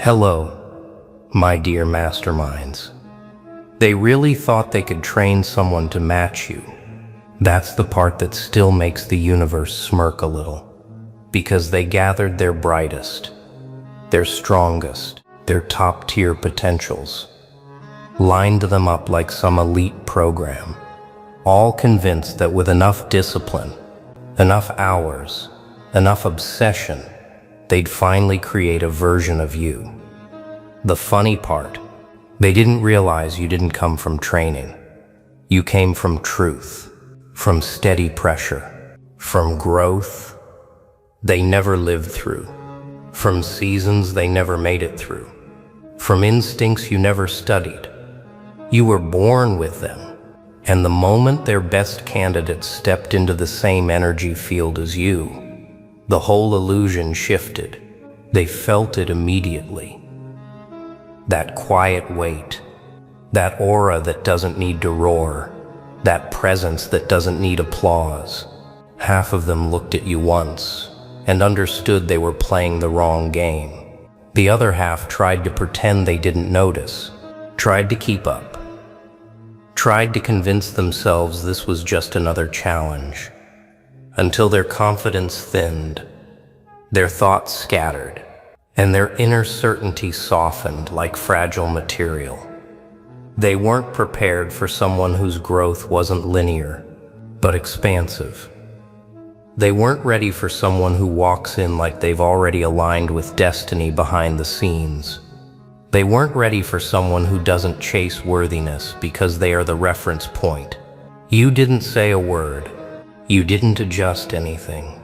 Hello, my dear masterminds. They really thought they could train someone to match you. That's the part that still makes the universe smirk a little. Because they gathered their brightest, their strongest, their top-tier potentials, lined them up like some elite program, all convinced that with enough discipline, enough hours, enough obsession, they'd finally create a version of you. The funny part, they didn't realize you didn't come from training. You came from truth, from steady pressure, from growth they never lived through, from seasons they never made it through, from instincts you never studied. You were born with them, and the moment their best candidates stepped into the same energy field as you, the whole illusion shifted. They felt it immediately. That quiet weight, that aura that doesn't need to roar, that presence that doesn't need applause. Half of them looked at you once and understood they were playing the wrong game. The other half tried to pretend they didn't notice, tried to keep up, tried to convince themselves this was just another challenge, until their confidence thinned, their thoughts scattered, and their inner certainty softened like fragile material. They weren't prepared for someone whose growth wasn't linear, but expansive. They weren't ready for someone who walks in like they've already aligned with destiny behind the scenes. They weren't ready for someone who doesn't chase worthiness because they are the reference point. You didn't say a word. You didn't adjust anything.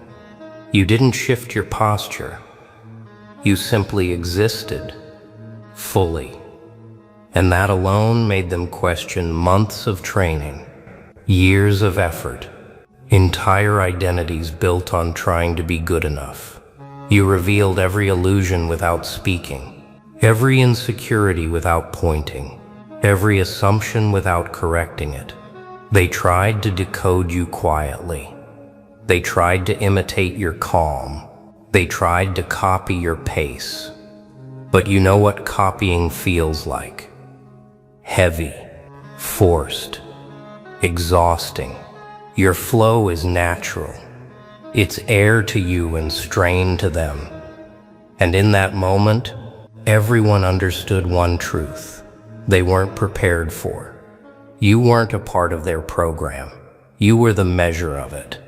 You didn't shift your posture. You simply existed, fully. And that alone made them question months of training, years of effort, entire identities built on trying to be good enough. You revealed every illusion without speaking, every insecurity without pointing, every assumption without correcting it. They tried to decode you quietly. They tried to imitate your calm. They tried to copy your pace. But you know what copying feels like. Heavy, forced, exhausting. Your flow is natural. It's air to you and strain to them. And in that moment, everyone understood one truth they weren't prepared for. You weren't a part of their program. You were the measure of it.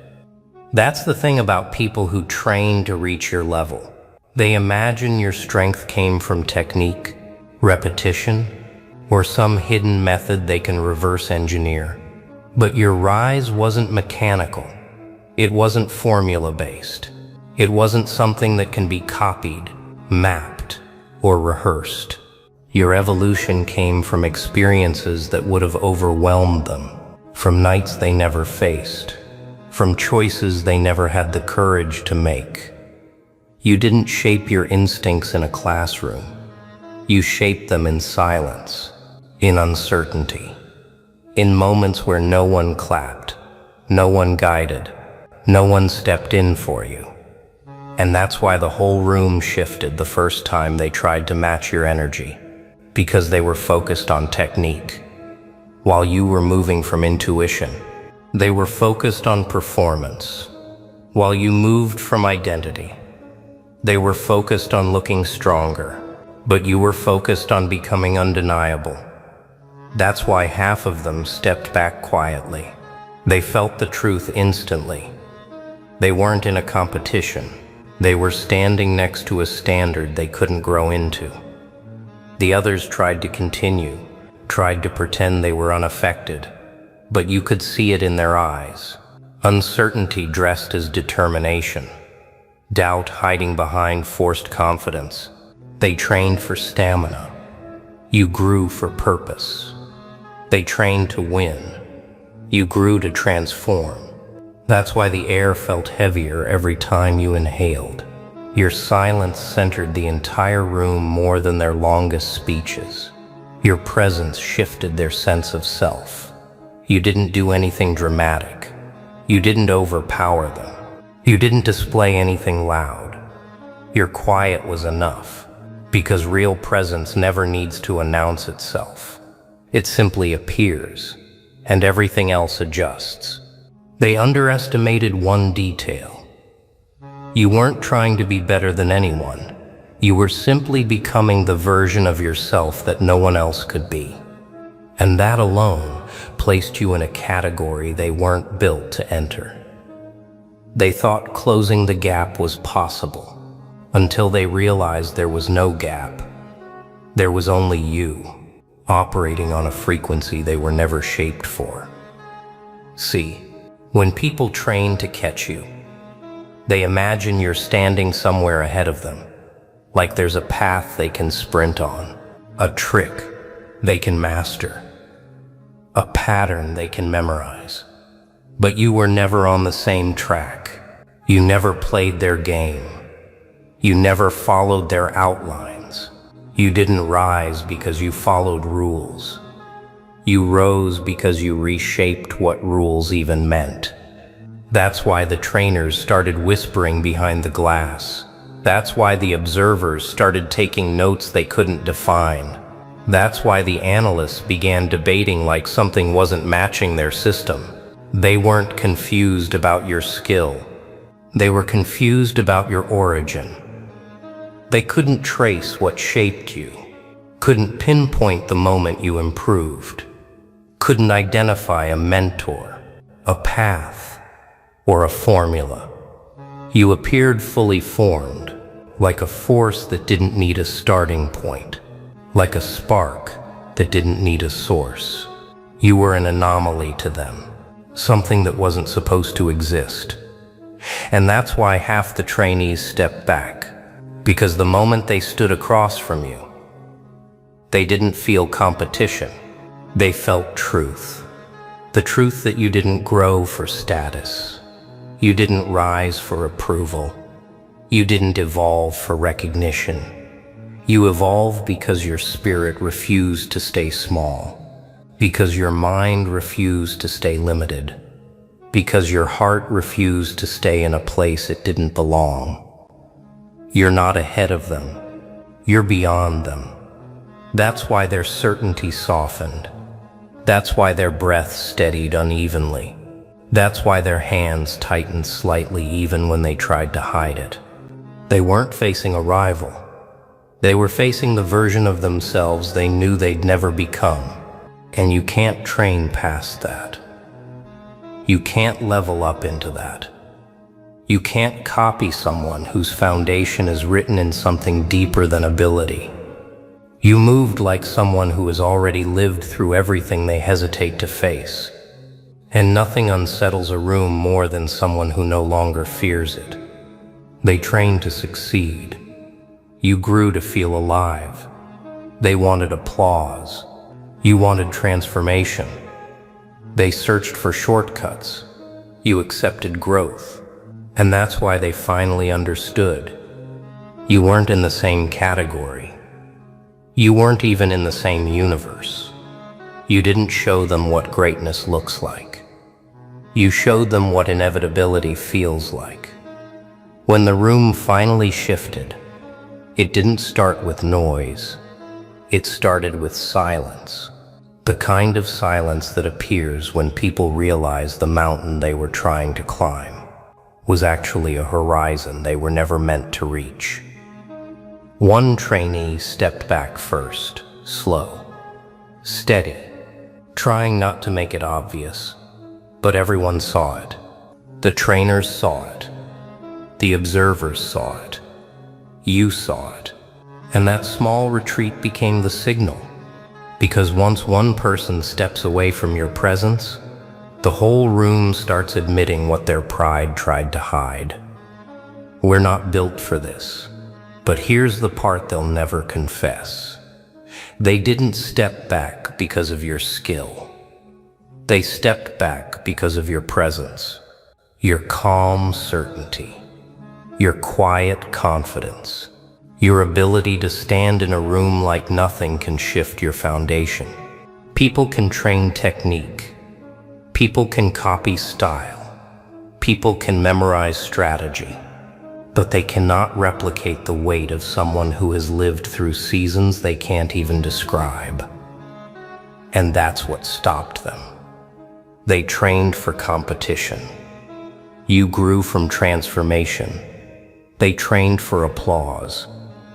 That's the thing about people who train to reach your level. They imagine your strength came from technique, repetition, or some hidden method they can reverse engineer. But your rise wasn't mechanical. It wasn't formula-based. It wasn't something that can be copied, mapped, or rehearsed. Your evolution came from experiences that would have overwhelmed them, from nights they never faced, from choices they never had the courage to make. You didn't shape your instincts in a classroom. You shaped them in silence, in uncertainty, in moments where no one clapped, no one guided, no one stepped in for you. And that's why the whole room shifted the first time they tried to match your energy, because they were focused on technique. While you were moving from intuition, they were focused on performance. While you moved from identity, they were focused on looking stronger, but you were focused on becoming undeniable. That's why half of them stepped back quietly. They felt the truth instantly. They weren't in a competition. They were standing next to a standard they couldn't grow into. The others tried to continue, tried to pretend they were unaffected, but you could see it in their eyes. Uncertainty dressed as determination, doubt hiding behind forced confidence. They trained for stamina. You grew for purpose. They trained to win. You grew to transform. That's why the air felt heavier every time you inhaled. Your silence centered the entire room more than their longest speeches. Your presence shifted their sense of self. You didn't do anything dramatic. You didn't overpower them. You didn't display anything loud. Your quiet was enough. because real presence never needs to announce itself. It simply appears, and everything else adjusts. They underestimated one detail. You weren't trying to be better than anyone. You were simply becoming the version of yourself that no one else could be. And that alone placed you in a category they weren't built to enter. They thought closing the gap was possible, until they realized there was no gap. There was only you, operating on a frequency they were never shaped for. See, when people train to catch you, they imagine you're standing somewhere ahead of them, like there's a path they can sprint on, a trick they can master, a pattern they can memorize. But you were never on the same track. You never played their game. You never followed their outlines. You didn't rise because you followed rules. You rose because you reshaped what rules even meant. That's why the trainers started whispering behind the glass. That's why the observers started taking notes they couldn't define. That's why the analysts began debating like something wasn't matching their system. They weren't confused about your skill. They were confused about your origin. They couldn't trace what shaped you, couldn't pinpoint the moment you improved, couldn't identify a mentor, a path, or a formula. You appeared fully formed, like a force that didn't need a starting point, like a spark that didn't need a source. You were an anomaly to them, something that wasn't supposed to exist. And that's why half the trainees stepped back, because the moment they stood across from you, they didn't feel competition. They felt truth. The truth that you didn't grow for status. You didn't rise for approval. You didn't evolve for recognition. You evolved because your spirit refused to stay small, because your mind refused to stay limited, because your heart refused to stay in a place it didn't belong. You're not ahead of them. You're beyond them. That's why their certainty softened. That's why their breath steadied unevenly. That's why their hands tightened slightly even when they tried to hide it. They weren't facing a rival. They were facing the version of themselves they knew they'd never become. And you can't train past that. You can't level up into that. You can't copy someone whose foundation is written in something deeper than ability. You moved like someone who has already lived through everything they hesitate to face. And nothing unsettles a room more than someone who no longer fears it. They trained to succeed. You grew to feel alive. They wanted applause. You wanted transformation. They searched for shortcuts. You accepted growth. And that's why they finally understood. You weren't in the same category. You weren't even in the same universe. You didn't show them what greatness looks like. You showed them what inevitability feels like. When the room finally shifted, it didn't start with noise. It started with silence. The kind of silence that appears when people realize the mountain they were trying to climb was actually a horizon they were never meant to reach. One trainee stepped back first, slow, steady, trying not to make it obvious, but everyone saw it. The trainers saw it. The observers saw it. You saw it. And that small retreat became the signal, because once one person steps away from your presence, the whole room starts admitting what their pride tried to hide. We're not built for this. But here's the part they'll never confess. They didn't step back because of your skill. They stepped back because of your presence, your calm certainty, your quiet confidence, your ability to stand in a room like nothing can shift your foundation. People can train technique. People can copy style. People can memorize strategy. but they cannot replicate the weight of someone who has lived through seasons they can't even describe. And that's what stopped them. They trained for competition. You grew from transformation. They trained for applause.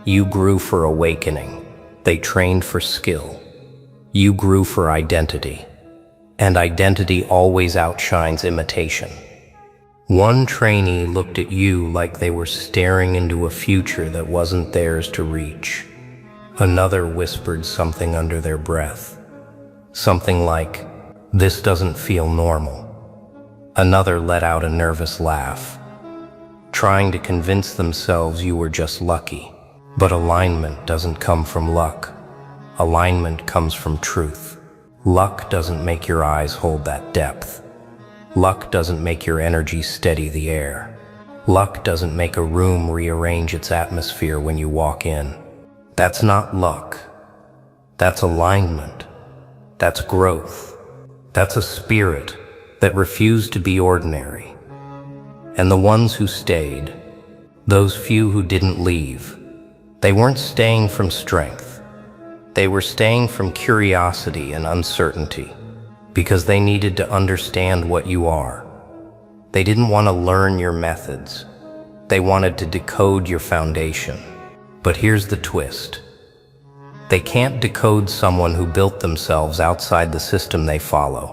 You grew for awakening. They trained for skill. You grew for identity. And identity always outshines imitation. One trainee looked at you like they were staring into a future that wasn't theirs to reach. Another whispered something under their breath. Something like, "This doesn't feel normal." Another let out a nervous laugh, trying to convince themselves you were just lucky. But alignment doesn't come from luck. Alignment comes from truth. Luck doesn't make your eyes hold that depth. Luck doesn't make your energy steady the air. Luck doesn't make a room rearrange its atmosphere when you walk in. That's not luck. That's alignment. That's growth. That's a spirit that refused to be ordinary. And the ones who stayed, those few who didn't leave, they weren't staying from strength. They were staying from curiosity and uncertainty, because they needed to understand what you are. They didn't want to learn your methods. They wanted to decode your foundation. But here's the twist. They can't decode someone who built themselves outside the system they follow.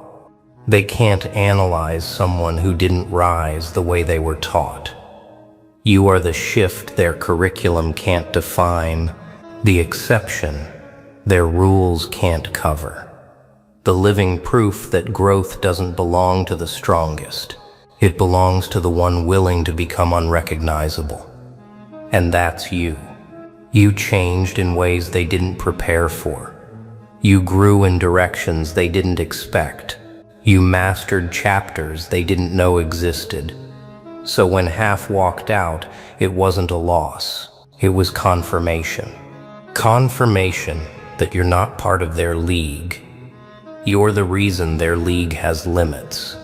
They can't analyze someone who didn't rise the way they were taught. You are the shift their curriculum can't define, the exception their rules can't cover. The living proof that growth doesn't belong to the strongest. It belongs to the one willing to become unrecognizable. And that's you. You changed in ways they didn't prepare for. You grew in directions they didn't expect. You mastered chapters they didn't know existed. So when half walked out, it wasn't a loss. It was confirmation. Confirmation that you're not part of their league. You're the reason their league has limits.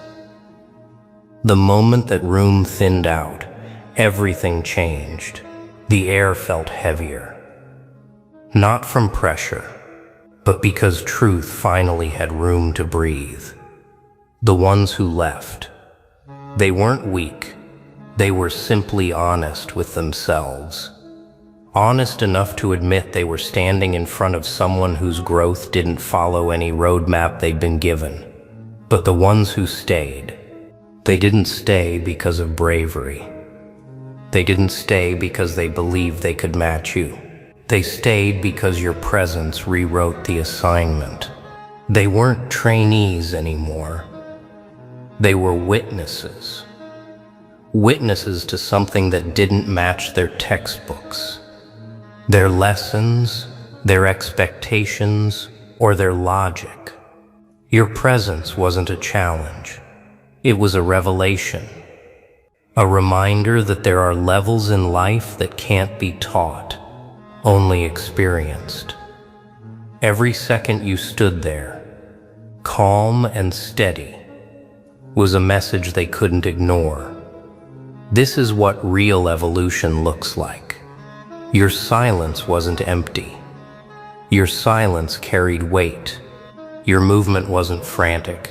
The moment that room thinned out, everything changed. The air felt heavier. Not from pressure, but because truth finally had room to breathe. The ones who left, they weren't weak. They were simply honest with themselves. Honest enough to admit they were standing in front of someone whose growth didn't follow any roadmap they'd been given. But the ones who stayed, they didn't stay because of bravery. They didn't stay because they believed they could match you. They stayed because your presence rewrote the assignment. They weren't trainees anymore. They were witnesses. Witnesses to something that didn't match their textbooks. Their lessons, their expectations, or their logic. Your presence wasn't a challenge. It was a revelation. A reminder that there are levels in life that can't be taught, only experienced. Every second you stood there, calm and steady, was a message they couldn't ignore. This is what real evolution looks like. Your silence wasn't empty. Your silence carried weight. Your movement wasn't frantic.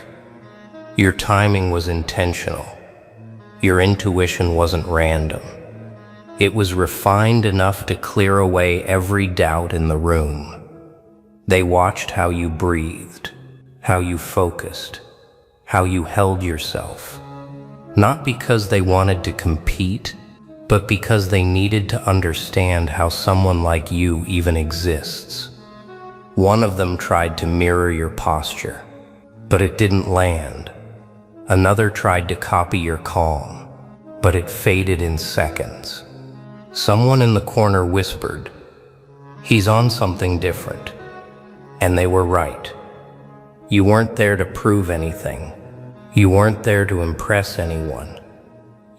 Your timing was intentional. Your intuition wasn't random. It was refined enough to clear away every doubt in the room. They watched how you breathed, how you focused, how you held yourself. Not because they wanted to compete, but because they needed to understand how someone like you even exists. One of them tried to mirror your posture, but it didn't land. Another tried to copy your calm, but it faded in seconds. Someone in the corner whispered, "He's on something different." And they were right. You weren't there to prove anything. You weren't there to impress anyone.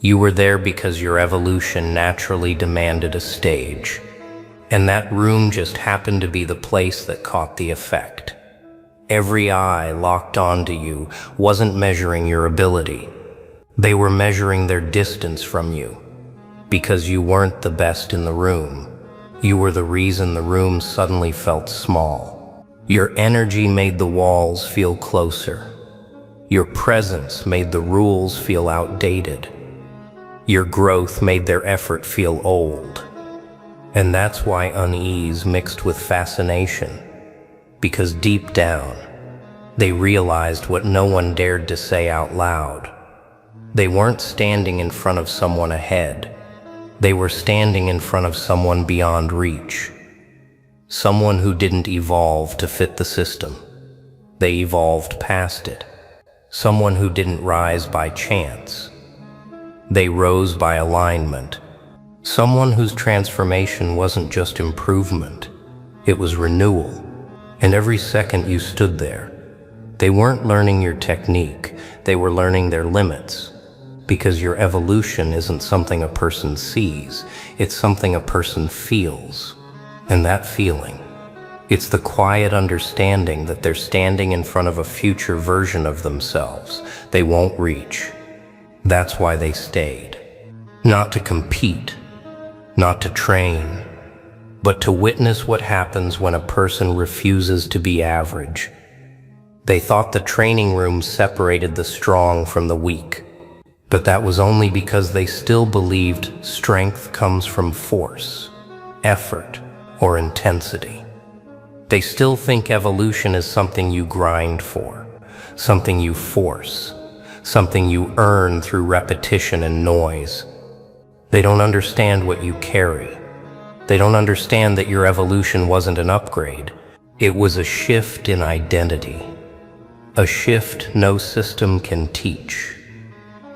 You were there because your evolution naturally demanded a stage. And that room just happened to be the place that caught the effect. Every eye locked onto you wasn't measuring your ability. They were measuring their distance from you. because you weren't the best in the room. You were the reason the room suddenly felt small. Your energy made the walls feel closer. Your presence made the rules feel outdated. Your growth made their effort feel old. And that's why unease mixed with fascination. Because deep down, they realized what no one dared to say out loud. They weren't standing in front of someone ahead. They were standing in front of someone beyond reach. Someone who didn't evolve to fit the system. They evolved past it. Someone who didn't rise by chance. They rose by alignment. Someone whose transformation wasn't just improvement, it was renewal. And every second you stood there, they weren't learning your technique, they were learning their limits. Because your evolution isn't something a person sees, it's something a person feels. And that feeling, it's the quiet understanding that they're standing in front of a future version of themselves they won't reach. That's why they stayed. Not to compete, not to train, but to witness what happens when a person refuses to be average. They thought the training room separated the strong from the weak, but that was only because they still believed strength comes from force, effort, or intensity. They still think evolution is something you grind for, something you force, something you earn through repetition and noise. They don't understand what you carry. They don't understand that your evolution wasn't an upgrade. It was a shift in identity. A shift no system can teach,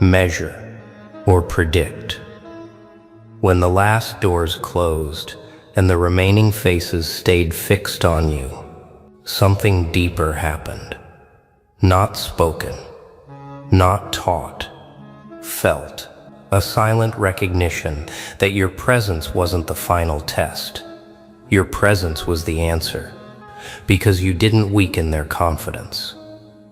measure, or predict. When the last doors closed and the remaining faces stayed fixed on you, something deeper happened. Not spoken, not taught, felt. A silent recognition that your presence wasn't the final test. Your presence was the answer, because you didn't weaken their confidence.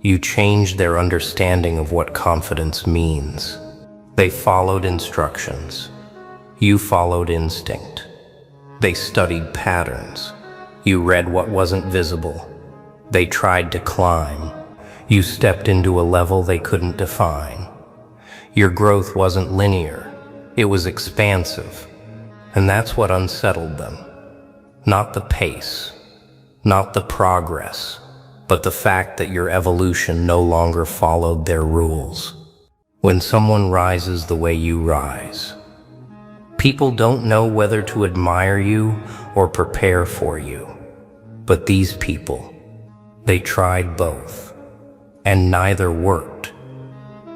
You changed their understanding of what confidence means. They followed instructions. You followed instinct. They studied patterns. You read what wasn't visible. They tried to climb. You stepped into a level they couldn't define. Your growth wasn't linear, it was expansive. And that's what unsettled them. Not the pace, not the progress, but the fact that your evolution no longer followed their rules. When someone rises the way you rise, people don't know whether to admire you or prepare for you. But these people, they tried both, and neither worked.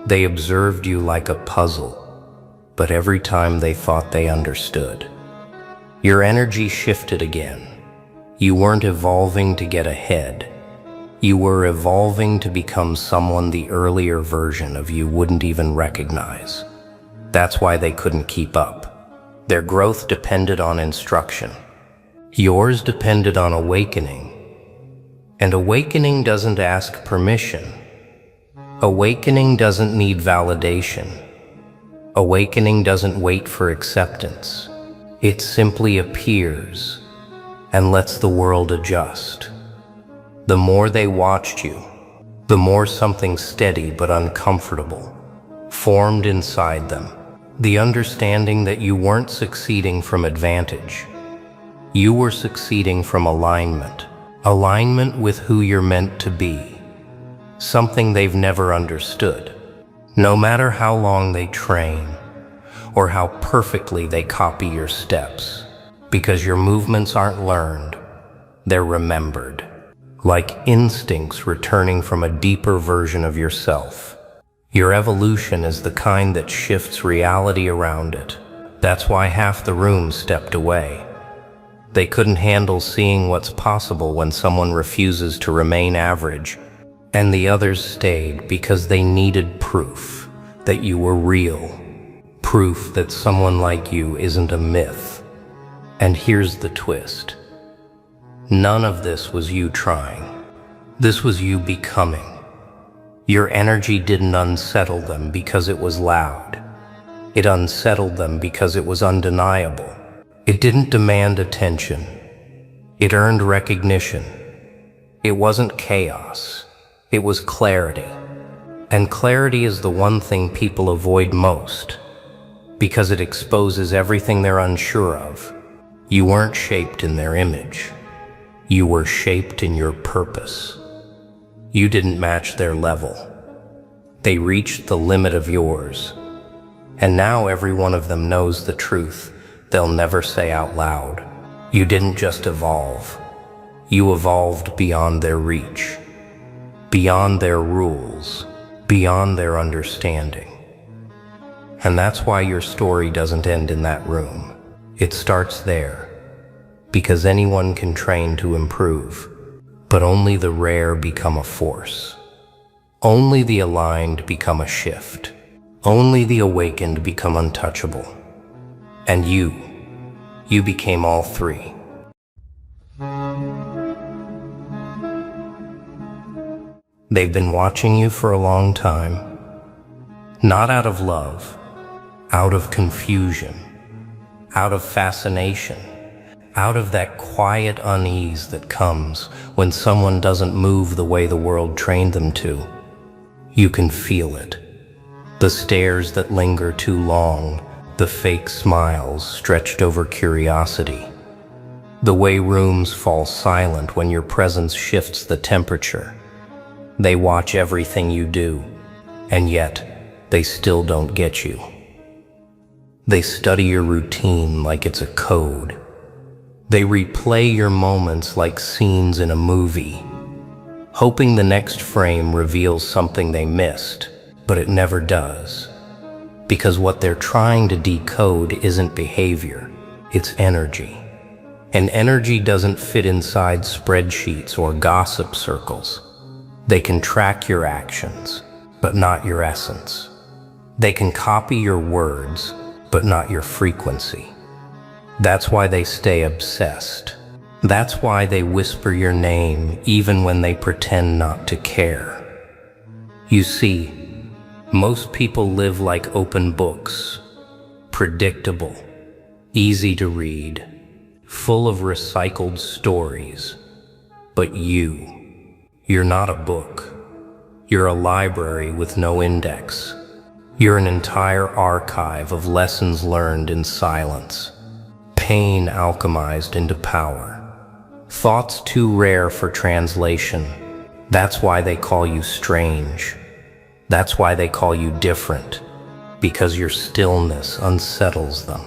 They observed you like a puzzle, but every time they thought they understood. Your energy shifted again. You weren't evolving to get ahead. You were evolving to become someone the earlier version of you wouldn't even recognize. That's why they couldn't keep up. Their growth depended on instruction. Yours depended on awakening. And awakening doesn't ask permission. Awakening doesn't need validation. Awakening doesn't wait for acceptance. It simply appears and lets the world adjust. The more they watched you, the more something steady but uncomfortable formed inside them. The understanding that you weren't succeeding from advantage. You were succeeding from alignment. Alignment with who you're meant to be. Something they've never understood. No matter how long they train, or how perfectly they copy your steps, because your movements aren't learned, they're remembered. Like instincts returning from a deeper version of yourself. Your evolution is the kind that shifts reality around it. That's why half the room stepped away. They couldn't handle seeing what's possible when someone refuses to remain average. And the others stayed because they needed proof that you were real. Proof that someone like you isn't a myth. And here's the twist. None of this was you trying. This was you becoming. Your energy didn't unsettle them because it was loud. It unsettled them because it was undeniable. It didn't demand attention. It earned recognition. It wasn't chaos. It was clarity. And clarity is the one thing people avoid most, because it exposes everything they're unsure of. You weren't shaped in their image. You were shaped in your purpose. You didn't match their level. They reached the limit of yours. And now every one of them knows the truth they'll never say out loud. You didn't just evolve. You evolved beyond their reach, beyond their rules, beyond their understanding. And that's why your story doesn't end in that room. It starts there, because anyone can train to improve, but only the rare become a force. Only the aligned become a shift. Only the awakened become untouchable. And you became all three. They've been watching you for a long time, not out of love, out of confusion, out of fascination, out of that quiet unease that comes when someone doesn't move the way the world trained them to. You can feel it. The stares that linger too long, the fake smiles stretched over curiosity, the way rooms fall silent when your presence shifts the temperature. They watch everything you do, and yet they still don't get you. They study your routine like it's a code. They replay your moments like scenes in a movie, hoping the next frame reveals something they missed, but it never does. Because what they're trying to decode isn't behavior, it's energy. And energy doesn't fit inside spreadsheets or gossip circles. They can track your actions, but not your essence. They can copy your words, but not your frequency. That's why they stay obsessed. That's why they whisper your name even when they pretend not to care. You see, most people live like open books, predictable, easy to read, full of recycled stories. But you're not a book. You're a library with no index. You're an entire archive of lessons learned in silence, pain alchemized into power, thoughts too rare for translation. That's why they call you strange. That's why they call you different, because your stillness unsettles them.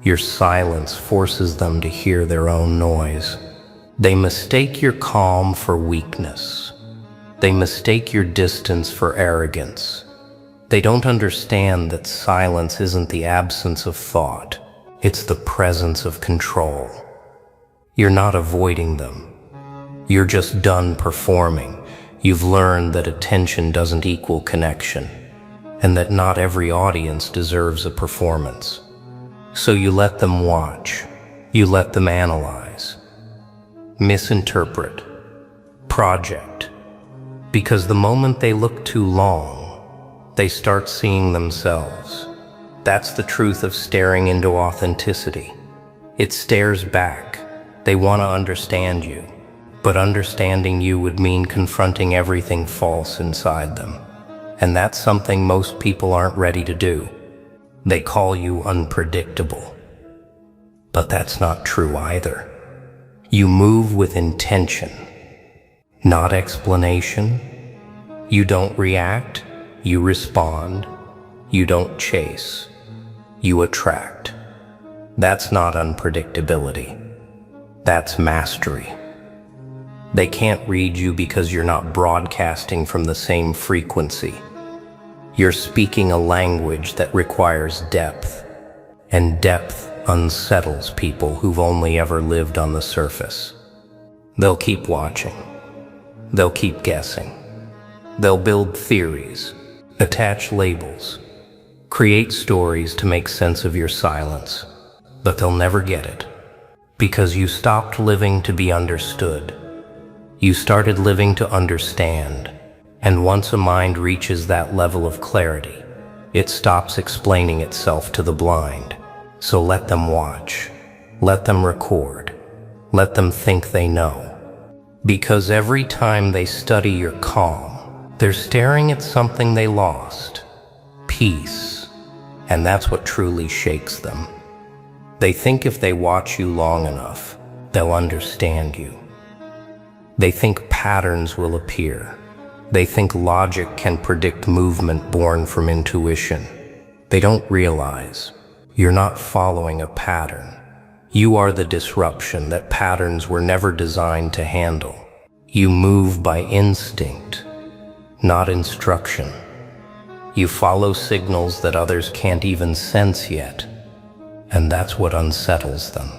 Your silence forces them to hear their own noise. They mistake your calm for weakness. They mistake your distance for arrogance. They don't understand that silence isn't the absence of thought. It's the presence of control. You're not avoiding them. You're just done performing. You've learned that attention doesn't equal connection, and that not every audience deserves a performance. So you let them watch. You let them analyze, misinterpret, project. Because the moment they look too long, they start seeing themselves. That's the truth of staring into authenticity. It stares back. They want to understand you, but understanding you would mean confronting everything false inside them. And that's something most people aren't ready to do. They call you unpredictable. But that's not true either. You move with intention, not explanation. You don't react, you respond. You don't chase, you attract. That's not unpredictability. That's mastery. They can't read you because you're not broadcasting from the same frequency. You're speaking a language that requires depth, and depth unsettles people who've only ever lived on the surface. They'll keep watching. They'll keep guessing. They'll build theories, attach labels, create stories to make sense of your silence. But they'll never get it, because you stopped living to be understood. You started living to understand. And once a mind reaches that level of clarity, It stops explaining itself to the blind. So let them watch. Let them record. Let them think they know. Because every time they study your calm, they're staring at something they lost. Peace. And that's what truly shakes them. They think if they watch you long enough, they'll understand you. They think patterns will appear. They think logic can predict movement born from intuition. They don't realize you're not following a pattern. You are the disruption that patterns were never designed to handle. You move by instinct, not instruction. You follow signals that others can't even sense yet, and that's what unsettles them.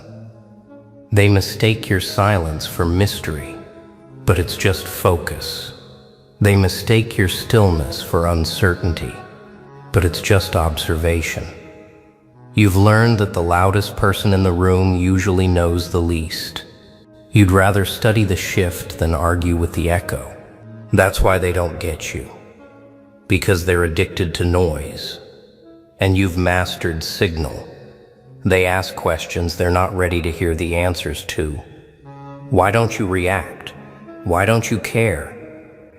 They mistake your silence for mystery, but it's just focus. They mistake your stillness for uncertainty, but it's just observation. You've learned that the loudest person in the room usually knows the least. You'd rather study the shift than argue with the echo. That's why they don't get you. Because they're addicted to noise. And you've mastered signal. They ask questions they're not ready to hear the answers to. Why don't you react? Why don't you care?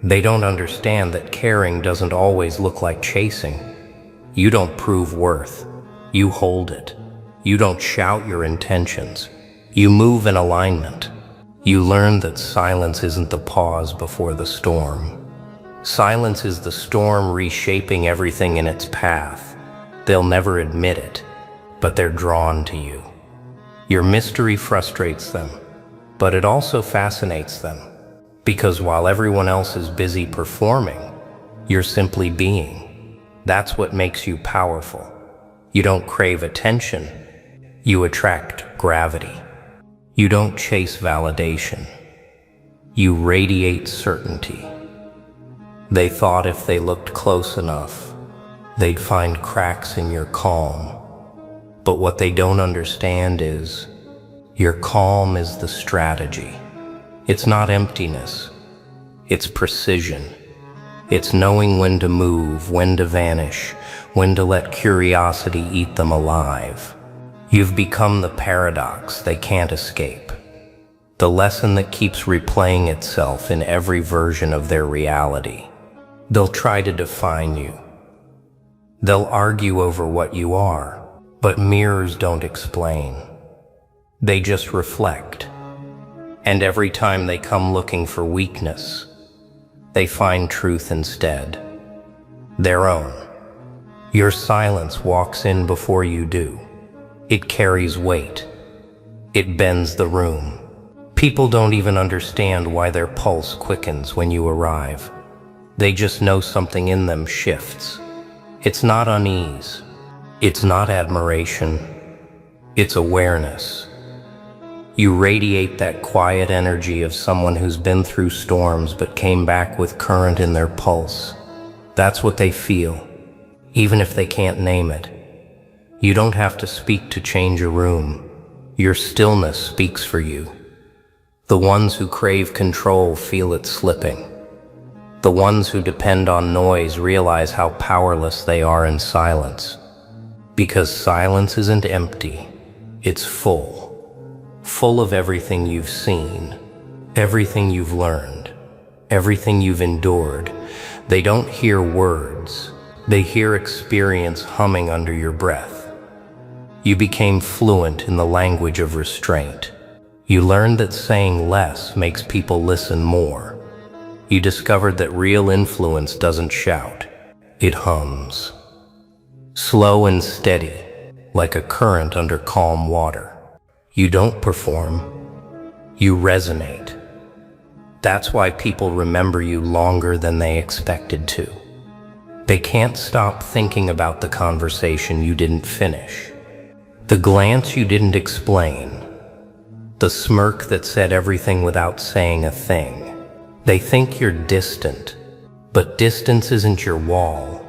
They don't understand that caring doesn't always look like chasing. You don't prove worth. You hold it. You don't shout your intentions. You move in alignment. You learn that silence isn't the pause before the storm. Silence is the storm reshaping everything in its path. They'll never admit it, but they're drawn to you. Your mystery frustrates them, but it also fascinates them. Because while everyone else is busy performing, you're simply being. That's what makes you powerful. You don't crave attention, you attract gravity. You don't chase validation, you radiate certainty. They thought if they looked close enough, they'd find cracks in your calm. But what they don't understand is, your calm is the strategy. It's not emptiness, it's precision. It's knowing when to move, when to vanish, when to let curiosity eat them alive. You've become the paradox they can't escape. The lesson that keeps replaying itself in every version of their reality. They'll try to define you. They'll argue over what you are, but mirrors don't explain. They just reflect. And every time they come looking for weakness, they find truth instead. Their own. Your silence walks in before you do. It carries weight. It bends the room. People don't even understand why their pulse quickens when you arrive. They just know something in them shifts. It's not unease. It's not admiration. It's awareness. You radiate that quiet energy of someone who's been through storms but came back with current in their pulse. That's what they feel, even if they can't name it. You don't have to speak to change a room. Your stillness speaks for you. The ones who crave control feel it slipping. The ones who depend on noise realize how powerless they are in silence. Because silence isn't empty, it's full. Full of everything you've seen, everything you've learned, everything you've endured. They don't hear words, they hear experience humming under your breath. You became fluent in the language of restraint. You learned that saying less makes people listen more. You discovered that real influence doesn't shout, it hums. Slow and steady, like a current under calm water. You don't perform, you resonate. That's why people remember you longer than they expected to. They can't stop thinking about the conversation you didn't finish, the glance you didn't explain, the smirk that said everything without saying a thing. They think you're distant, but distance isn't your wall,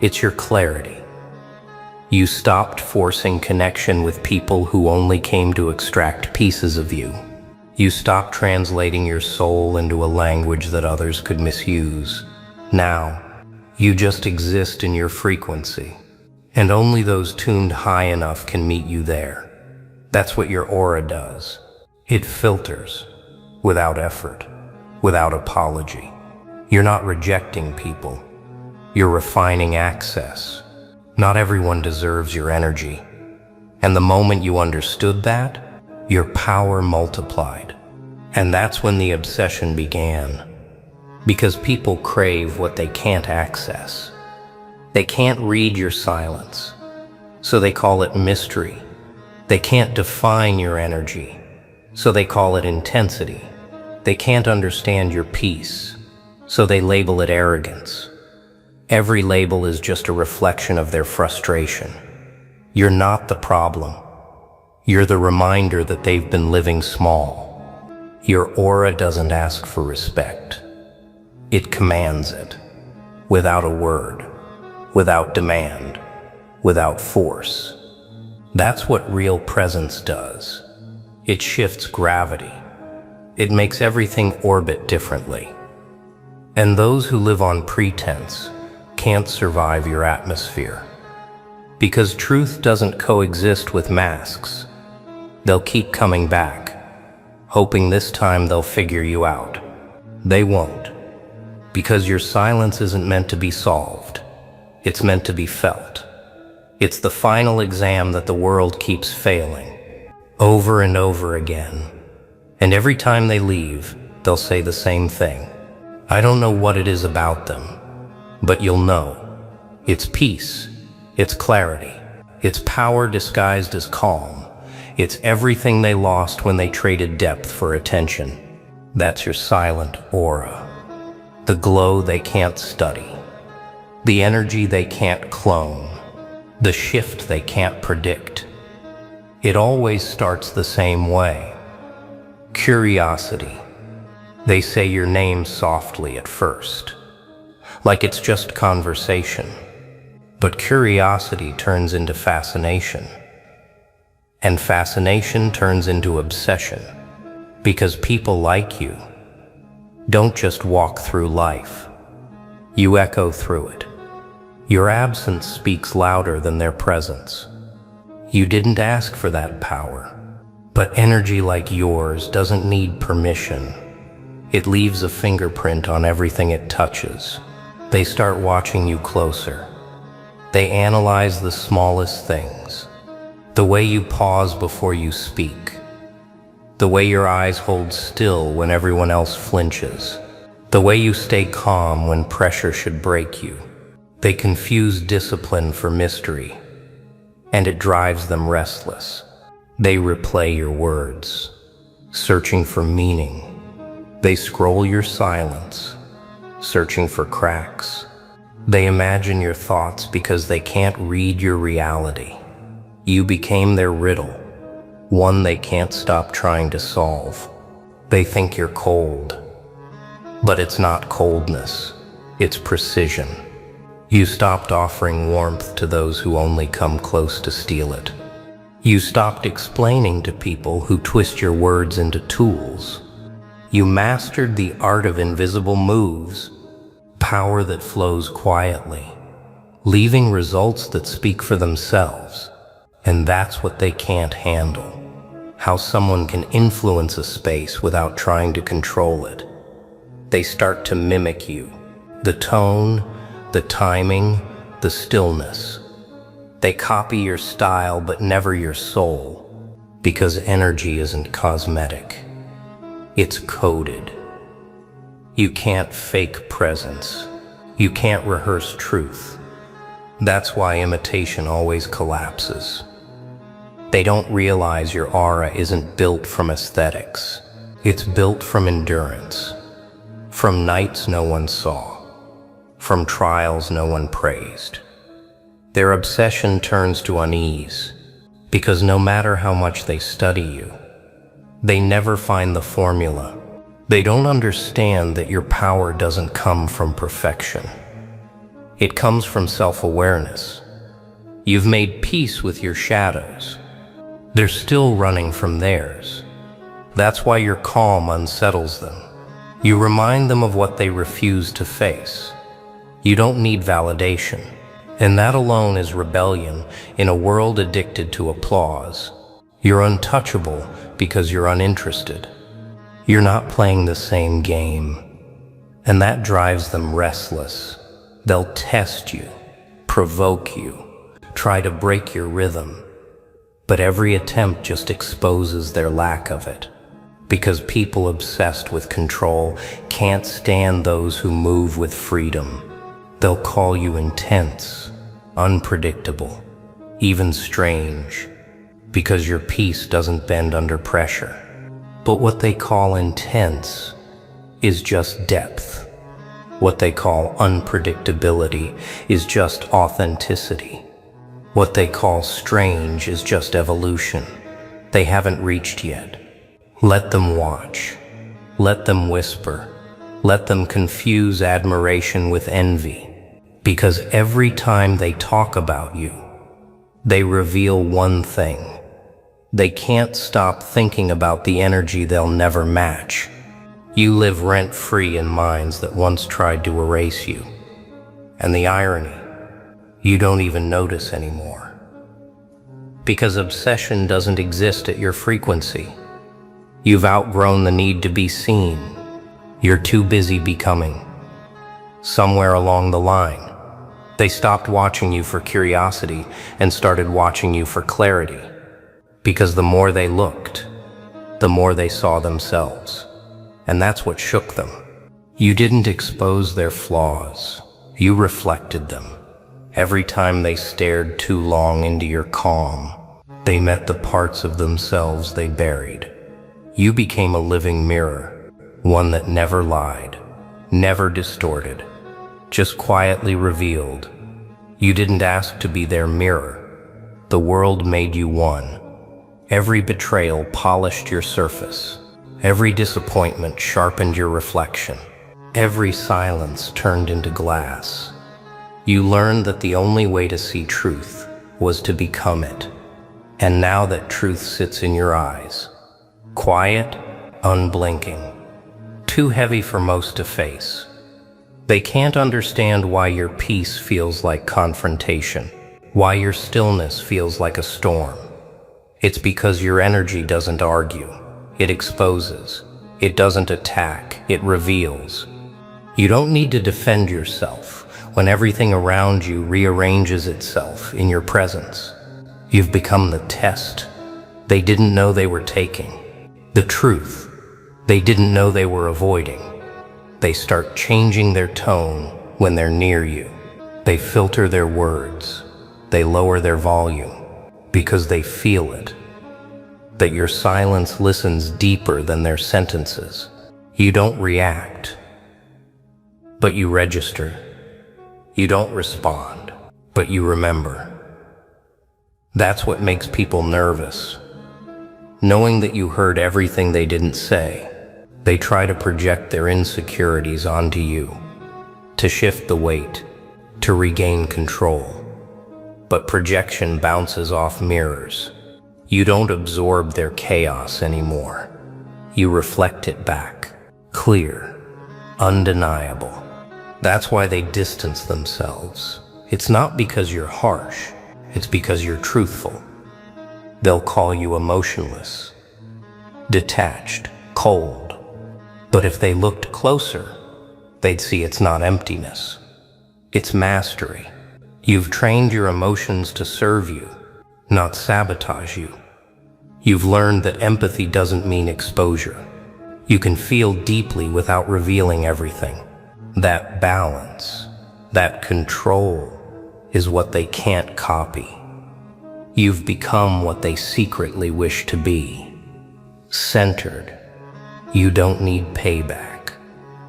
it's your clarity. You stopped forcing connection with people who only came to extract pieces of you. You stopped translating your soul into a language that others could misuse. Now, You just exist in your frequency, and only those tuned high enough can meet you there. That's what your aura does. It filters, without effort, without apology. You're not rejecting people. You're refining access. Not everyone deserves your energy. And the moment you understood that, your power multiplied. And that's when the obsession began. Because people crave what they can't access. They can't read your silence, so they call it mystery. They can't define your energy, so they call it intensity. They can't understand your peace, so they label it arrogance. Every label is just a reflection of their frustration. You're not the problem. You're the reminder that they've been living small. Your aura doesn't ask for respect. It commands it, without a word, without demand, without force. That's what real presence does. It shifts gravity. It makes everything orbit differently. And those who live on pretense can't survive your atmosphere. Because truth doesn't coexist with masks. They'll keep coming back, hoping this time they'll figure you out. They won't. Because your silence isn't meant to be solved. It's meant to be felt. It's the final exam that the world keeps failing, over and over again. And every time they leave, they'll say the same thing. I don't know what it is about them, but you'll know. It's peace. It's clarity. It's power disguised as calm. It's everything they lost when they traded depth for attention. That's your silent aura. The glow they can't study, the energy they can't clone, the shift they can't predict. It always starts the same way. Curiosity. They say your name softly at first, like it's just conversation. But curiosity turns into fascination. And fascination turns into obsession, because people like you don't just walk through life. You echo through it. Your absence speaks louder than their presence. You didn't ask for that power. But energy like yours doesn't need permission. It leaves a fingerprint on everything it touches. They start watching you closer. They analyze the smallest things. The way you pause before you speak. The way your eyes hold still when everyone else flinches. The way you stay calm when pressure should break you. They confuse discipline for mystery, and it drives them restless. They replay your words, searching for meaning. They scroll your silence, searching for cracks. They imagine your thoughts because they can't read your reality. You became their riddle. One they can't stop trying to solve. They think you're cold. But it's not coldness, it's precision. You stopped offering warmth to those who only come close to steal it. You stopped explaining to people who twist your words into tools. You mastered the art of invisible moves, power that flows quietly, leaving results that speak for themselves. And that's what they can't handle. How someone can influence a space without trying to control it. They start to mimic you. The tone, the timing, the stillness. They copy your style but never your soul, because energy isn't cosmetic. It's coded. You can't fake presence. You can't rehearse truth. That's why imitation always collapses. They don't realize your aura isn't built from aesthetics. It's built from endurance. From nights no one saw. From trials no one praised. Their obsession turns to unease, because no matter how much they study you, they never find the formula. They don't understand that your power doesn't come from perfection. It comes from self-awareness. You've made peace with your shadows. They're still running from theirs. That's why your calm unsettles them. You remind them of what they refuse to face. You don't need validation. And that alone is rebellion in a world addicted to applause. You're untouchable because you're uninterested. You're not playing the same game. And that drives them restless. They'll test you, provoke you, try to break your rhythm. But every attempt just exposes their lack of it. Because people obsessed with control can't stand those who move with freedom. They'll call you intense, unpredictable, even strange, because your peace doesn't bend under pressure. But what they call intense is just depth. What they call unpredictability is just authenticity. What they call strange is just evolution. They haven't reached yet. Let them watch. Let them whisper. Let them confuse admiration with envy. Because every time they talk about you, they reveal one thing. They can't stop thinking about the energy they'll never match. You live rent-free in minds that once tried to erase you. And the irony, you don't even notice anymore. Because obsession doesn't exist at your frequency. You've outgrown the need to be seen. You're too busy becoming. Somewhere along the line, they stopped watching you for curiosity and started watching you for clarity. Because the more they looked, the more they saw themselves. And that's what shook them. You didn't expose their flaws. You reflected them. Every time they stared too long into your calm, they met the parts of themselves they buried. You became a living mirror, one that never lied, never distorted, just quietly revealed. You didn't ask to be their mirror. The world made you one. Every betrayal polished your surface. Every disappointment sharpened your reflection. Every silence turned into glass. You learned that the only way to see truth was to become it. And now that truth sits in your eyes, quiet, unblinking, too heavy for most to face. They can't understand why your peace feels like confrontation, why your stillness feels like a storm. It's because your energy doesn't argue, it exposes. It doesn't attack, it reveals. You don't need to defend yourself when everything around you rearranges itself in your presence. You've become the test they didn't know they were taking. The truth they didn't know they were avoiding. They start changing their tone when they're near you. They filter their words. They lower their volume because they feel it. That your silence listens deeper than their sentences. You don't react, but you register. You don't respond, but you remember. That's what makes people nervous. Knowing that you heard everything they didn't say, they try to project their insecurities onto you, to shift the weight, to regain control. But projection bounces off mirrors. You don't absorb their chaos anymore. You reflect it back, clear, undeniable. That's why they distance themselves. It's not because you're harsh, it's because you're truthful. They'll call you emotionless, detached, cold. But if they looked closer, they'd see it's not emptiness. It's mastery. You've trained your emotions to serve you, not sabotage you. You've learned that empathy doesn't mean exposure. You can feel deeply without revealing everything. That balance, that control, is what they can't copy. You've become what they secretly wish to be. Centered. You don't need payback.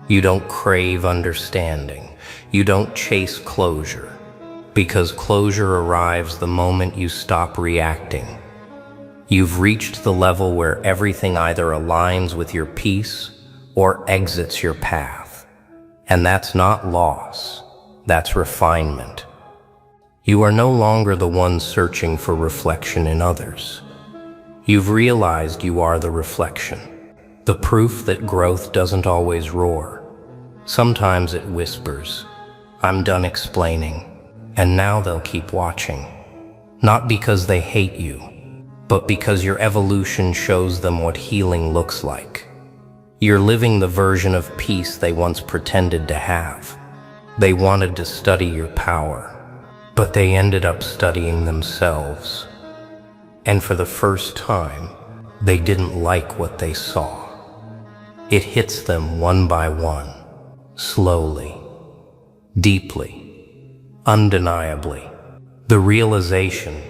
You don't crave understanding. You don't chase closure. Because closure arrives the moment you stop reacting. You've reached the level where everything either aligns with your peace or exits your path. And that's not loss, that's refinement. You are no longer the one searching for reflection in others. You've realized you are the reflection, the proof that growth doesn't always roar. Sometimes it whispers, I'm done explaining. And now they'll keep watching. Not because they hate you, but because your evolution shows them what healing looks like. You're living the version of peace they once pretended to have. They wanted to study your power, but they ended up studying themselves. And for the first time, they didn't like what they saw. It hits them one by one, slowly, deeply, undeniably. The realization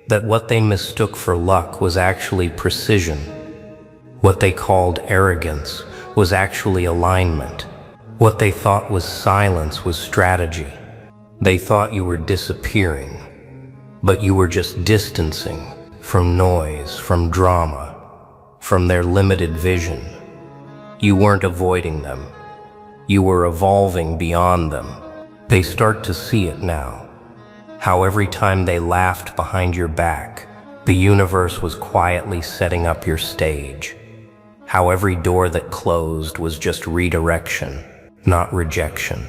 that what they mistook for luck was actually precision. What they called arrogance was actually alignment. What they thought was silence was strategy. They thought you were disappearing, but you were just distancing from noise, from drama, from their limited vision. You weren't avoiding them. You were evolving beyond them. They start to see it now. How every time they laughed behind your back, the universe was quietly setting up your stage. How every door that closed was just redirection, not rejection.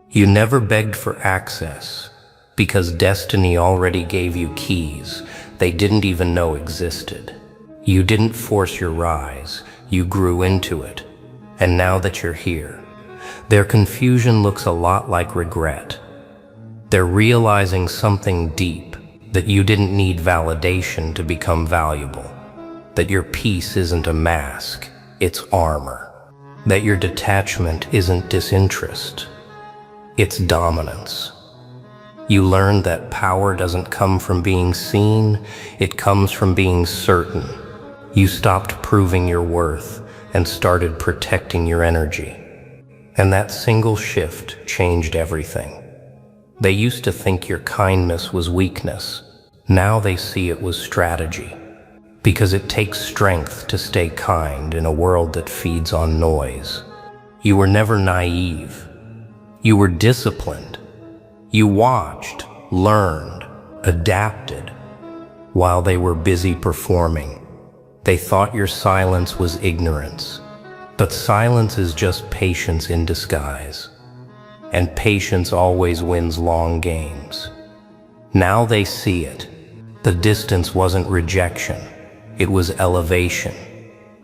You never begged for access, because destiny already gave you keys they didn't even know existed. You didn't force your rise, you grew into it. And now that you're here, their confusion looks a lot like regret. They're realizing something deep, that you didn't need validation to become valuable. That your peace isn't a mask, it's armor. That your detachment isn't disinterest, it's dominance. You learned that power doesn't come from being seen, it comes from being certain. You stopped proving your worth and started protecting your energy. And that single shift changed everything. They used to think your kindness was weakness. Now they see it was strategy. Because it takes strength to stay kind in a world that feeds on noise. You were never naive. You were disciplined. You watched, learned, adapted, while they were busy performing. They thought your silence was ignorance. But silence is just patience in disguise. And patience always wins long games. Now they see it. The distance wasn't rejection. It was elevation.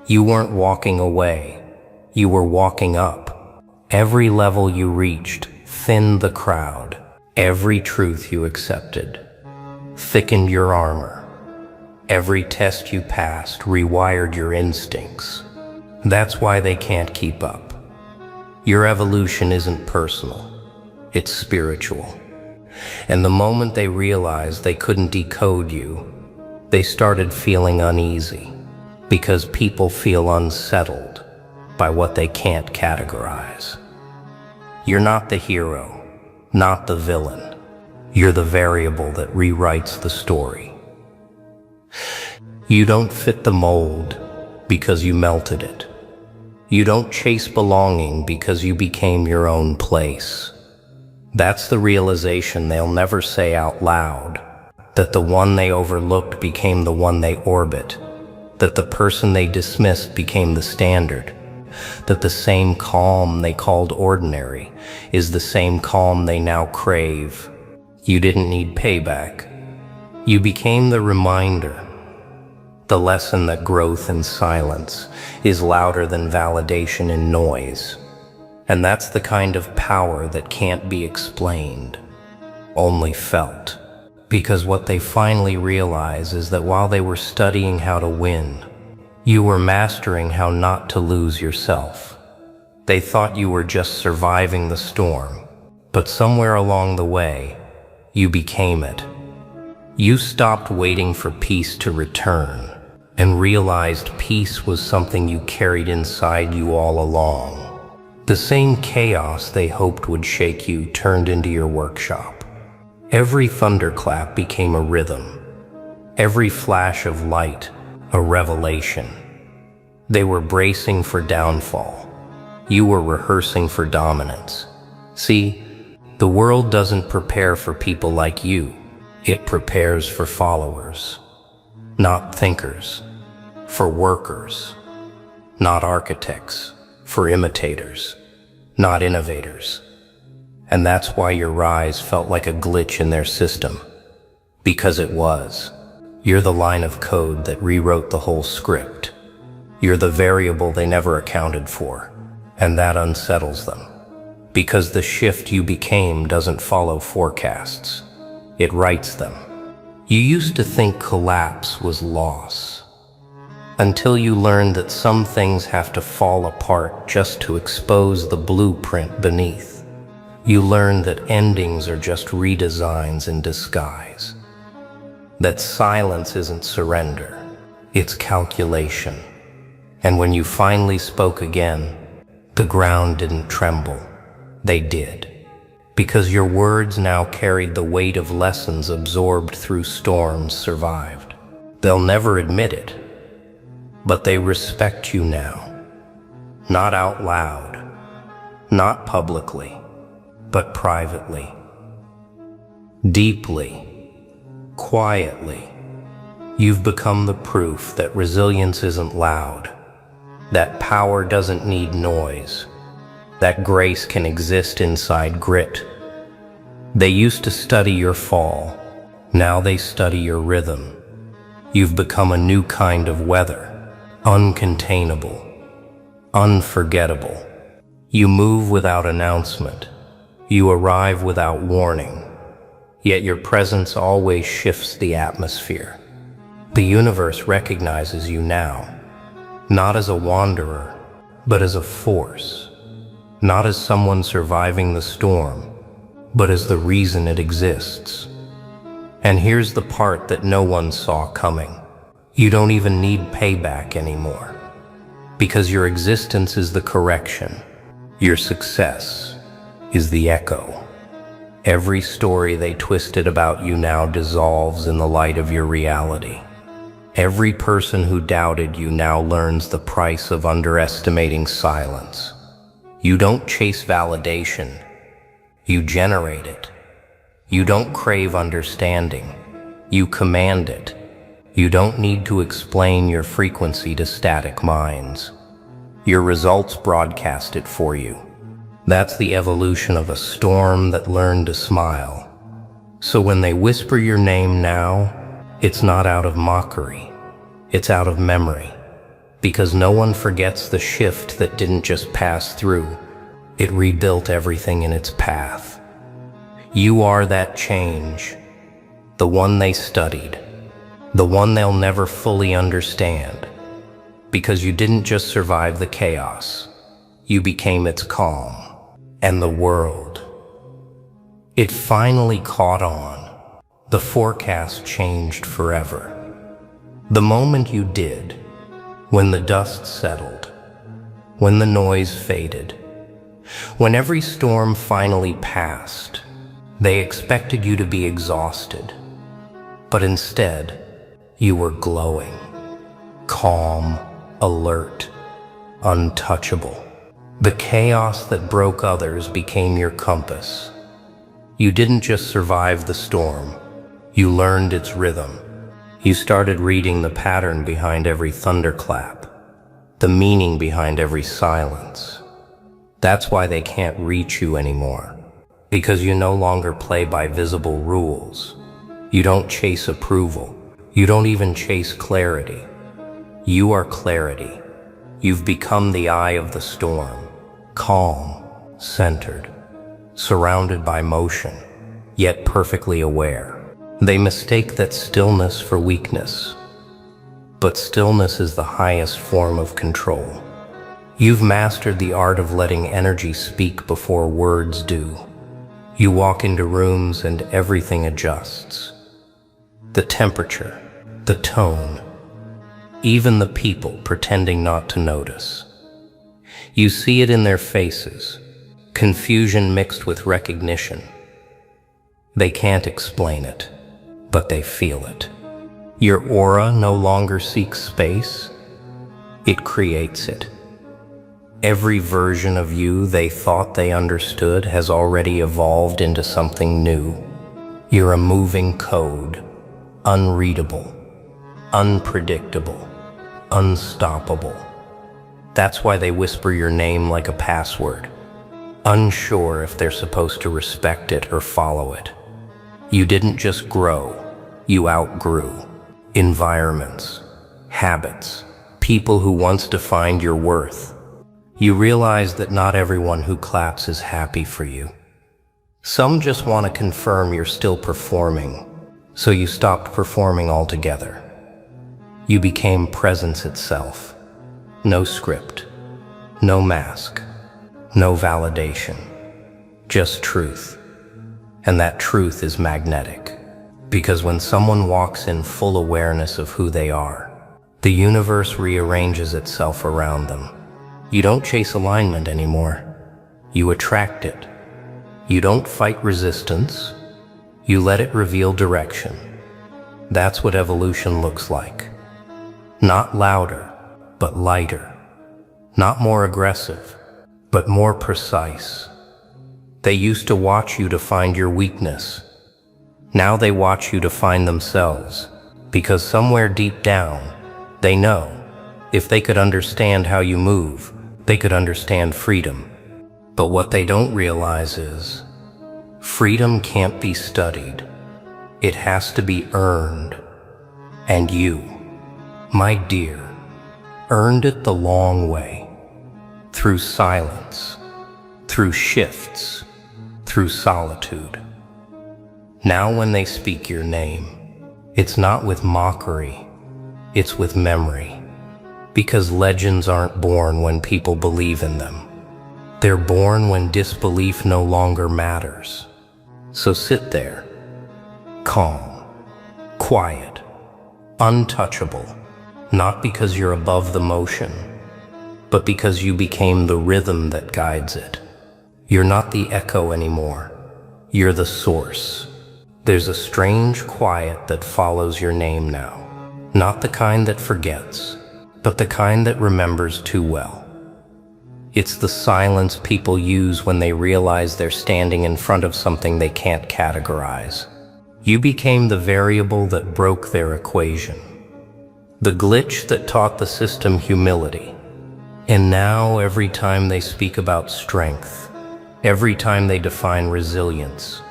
You weren't walking away. You were walking up. Every level you reached thinned the crowd. Every truth you accepted thickened your armor. Every test you passed rewired your instincts. That's why they can't keep up. Your evolution isn't personal. It's spiritual. And the moment they realized they couldn't decode you, they started feeling uneasy, because people feel unsettled by what they can't categorize. You're not the hero, not the villain. You're the variable that rewrites the story. You don't fit the mold because you melted it. You don't chase belonging because you became your own place. That's the realization they'll never say out loud. That the one they overlooked became the one they orbit. That the person they dismissed became the standard. That the same calm they called ordinary is the same calm they now crave. You didn't need payback. You became the reminder. The lesson that growth in silence is louder than validation in noise. And that's the kind of power that can't be explained, only felt. Because what they finally realize is that while they were studying how to win, you were mastering how not to lose yourself. They thought you were just surviving the storm, but somewhere along the way, you became it. You stopped waiting for peace to return and realized peace was something you carried inside you all along. The same chaos they hoped would shake you turned into your workshop. Every thunderclap became a rhythm. Every flash of light, a revelation. They were bracing for downfall. You were rehearsing for dominance. See, the world doesn't prepare for people like you. It prepares for followers, not thinkers, for workers, not architects, for imitators, not innovators. And that's why your rise felt like a glitch in their system. Because it was. You're the line of code that rewrote the whole script. You're the variable they never accounted for. And that unsettles them. Because the shift you became doesn't follow forecasts. It writes them. You used to think collapse was loss. Until you learned that some things have to fall apart just to expose the blueprint beneath. You learned that endings are just redesigns in disguise. That silence isn't surrender, it's calculation. And when you finally spoke again, the ground didn't tremble. They did. Because your words now carried the weight of lessons absorbed through storms survived. They'll never admit it, but they respect you now. Not out loud, not publicly, but privately. Deeply, quietly, you've become the proof that resilience isn't loud, that power doesn't need noise, that grace can exist inside grit. They used to study your fall. Now they study your rhythm. You've become a new kind of weather, uncontainable, unforgettable. You move without announcement. You arrive without warning. Yet your presence always shifts the atmosphere. The universe recognizes you now, not as a wanderer, but as a force. Not as someone surviving the storm, but as the reason it exists. And here's the part that no one saw coming. You don't even need payback anymore. Because your existence is the correction. Your success is the echo. Every story they twisted about you now dissolves in the light of your reality. Every person who doubted you now learns the price of underestimating silence. You don't chase validation, you generate it. You don't crave understanding, you command it. You don't need to explain your frequency to static minds. Your results broadcast it for you. That's the evolution of a storm that learned to smile. So when they whisper your name now, it's not out of mockery, it's out of memory. Because no one forgets the shift that didn't just pass through, it rebuilt everything in its path. You are that change, the one they studied, the one they'll never fully understand. Because you didn't just survive the chaos, you became its calm. And the world, it finally caught on. The forecast changed forever. The moment you did, when the dust settled, when the noise faded, when every storm finally passed, they expected you to be exhausted. But instead, you were glowing, calm, alert, untouchable. The chaos that broke others became your compass. You didn't just survive the storm, you learned its rhythm. You started reading the pattern behind every thunderclap, the meaning behind every silence. That's why they can't reach you anymore, because you no longer play by visible rules. You don't chase approval. You don't even chase clarity. You are clarity. You've become the eye of the storm, calm, centered, surrounded by motion, yet perfectly aware. They mistake that stillness for weakness, but stillness is the highest form of control. You've mastered the art of letting energy speak before words do. You walk into rooms and everything adjusts. The temperature, the tone, even the people pretending not to notice. You see it in their faces, confusion mixed with recognition. They can't explain it, but they feel it. Your aura no longer seeks space, it creates it. Every version of you they thought they understood has already evolved into something new. You're a moving code, unreadable, unpredictable, unstoppable. That's why they whisper your name like a password. unsure if they're supposed to respect it or follow it. You didn't just grow, you outgrew environments, habits, people who once defined your worth. You realize that not everyone who claps is happy for you. Some just want to confirm you're still performing, so you stopped performing altogether. You became presence itself. No script, no mask, no validation, just truth. And that truth is magnetic, because when someone walks in full awareness of who they are, the universe rearranges itself around them. You don't chase alignment anymore. You attract it. You don't fight resistance. You let it reveal direction. That's what evolution looks like. Not louder, but lighter. Not more aggressive, but more precise. They used to watch you to find your weakness. Now they watch you to find themselves, because somewhere deep down, they know if they could understand how you move, they could understand freedom. But what they don't realize is, freedom can't be studied. It has to be earned. And you, my dear, earned it the long way. Through silence, through shifts, through solitude. Now when they speak your name, it's not with mockery, it's with memory. Because legends aren't born when people believe in them. They're born when disbelief no longer matters. So sit there, calm, quiet, untouchable, not because you're above the motion, but because you became the rhythm that guides it. You're not the echo anymore. You're the source. There's a strange quiet that follows your name now. Not the kind that forgets, but the kind that remembers too well. It's the silence people use when they realize they're standing in front of something they can't categorize. You became the variable that broke their equation. The glitch that taught the system humility. And now every time they speak about strength, every time they define resilience,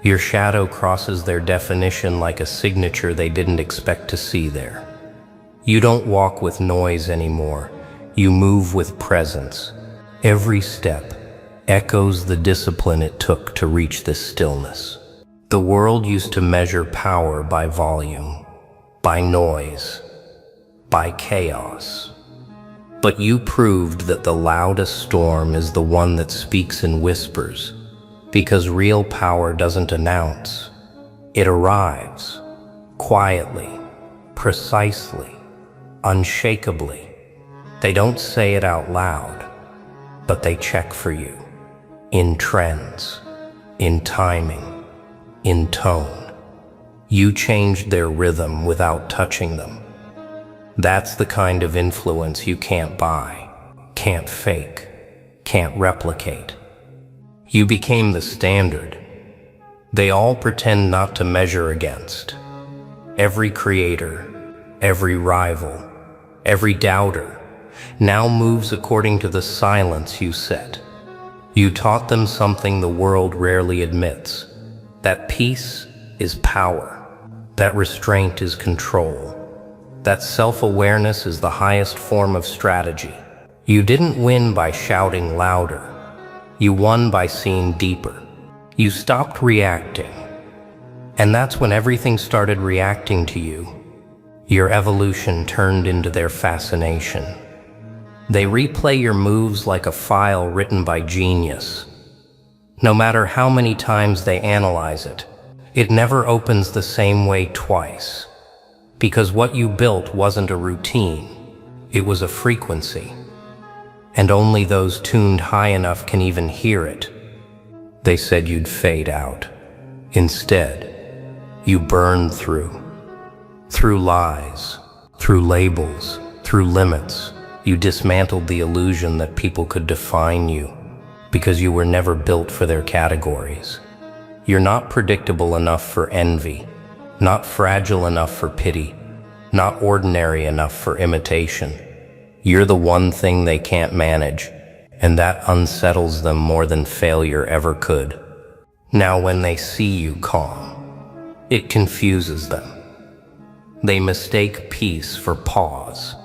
your shadow crosses their definition like a signature they didn't expect to see there. You don't walk with noise anymore. You move with presence. Every step echoes the discipline it took to reach this stillness. The world used to measure power by volume, by noise, by chaos. But you proved that the loudest storm is the one that speaks in whispers, because real power doesn't announce. It arrives, quietly, precisely, unshakably. They don't say it out loud, but they check for you. In trends, in timing, in tone. You changed their rhythm without touching them. That's the kind of influence you can't buy, can't fake, can't replicate. You became the standard. They all pretend not to measure against. Every creator, every rival, every doubter now moves according to the silence you set. You taught them something the world rarely admits, that peace is power, that restraint is control, that self-awareness is the highest form of strategy. You didn't win by shouting louder. You won by seeing deeper. You stopped reacting. And that's when everything started reacting to you. Your evolution turned into their fascination. They replay your moves like a file written by genius. No matter how many times they analyze it, it never opens the same way twice. Because what you built wasn't a routine, it was a frequency. And only those tuned high enough can even hear it. They said you'd fade out. Instead, you burned through. Through lies, through labels, through limits, you dismantled the illusion that people could define you, because you were never built for their categories. You're not predictable enough for envy, not fragile enough for pity, not ordinary enough for imitation. You're the one thing they can't manage, and that unsettles them more than failure ever could. Now when they see you calm, it confuses them. They mistake peace for pause,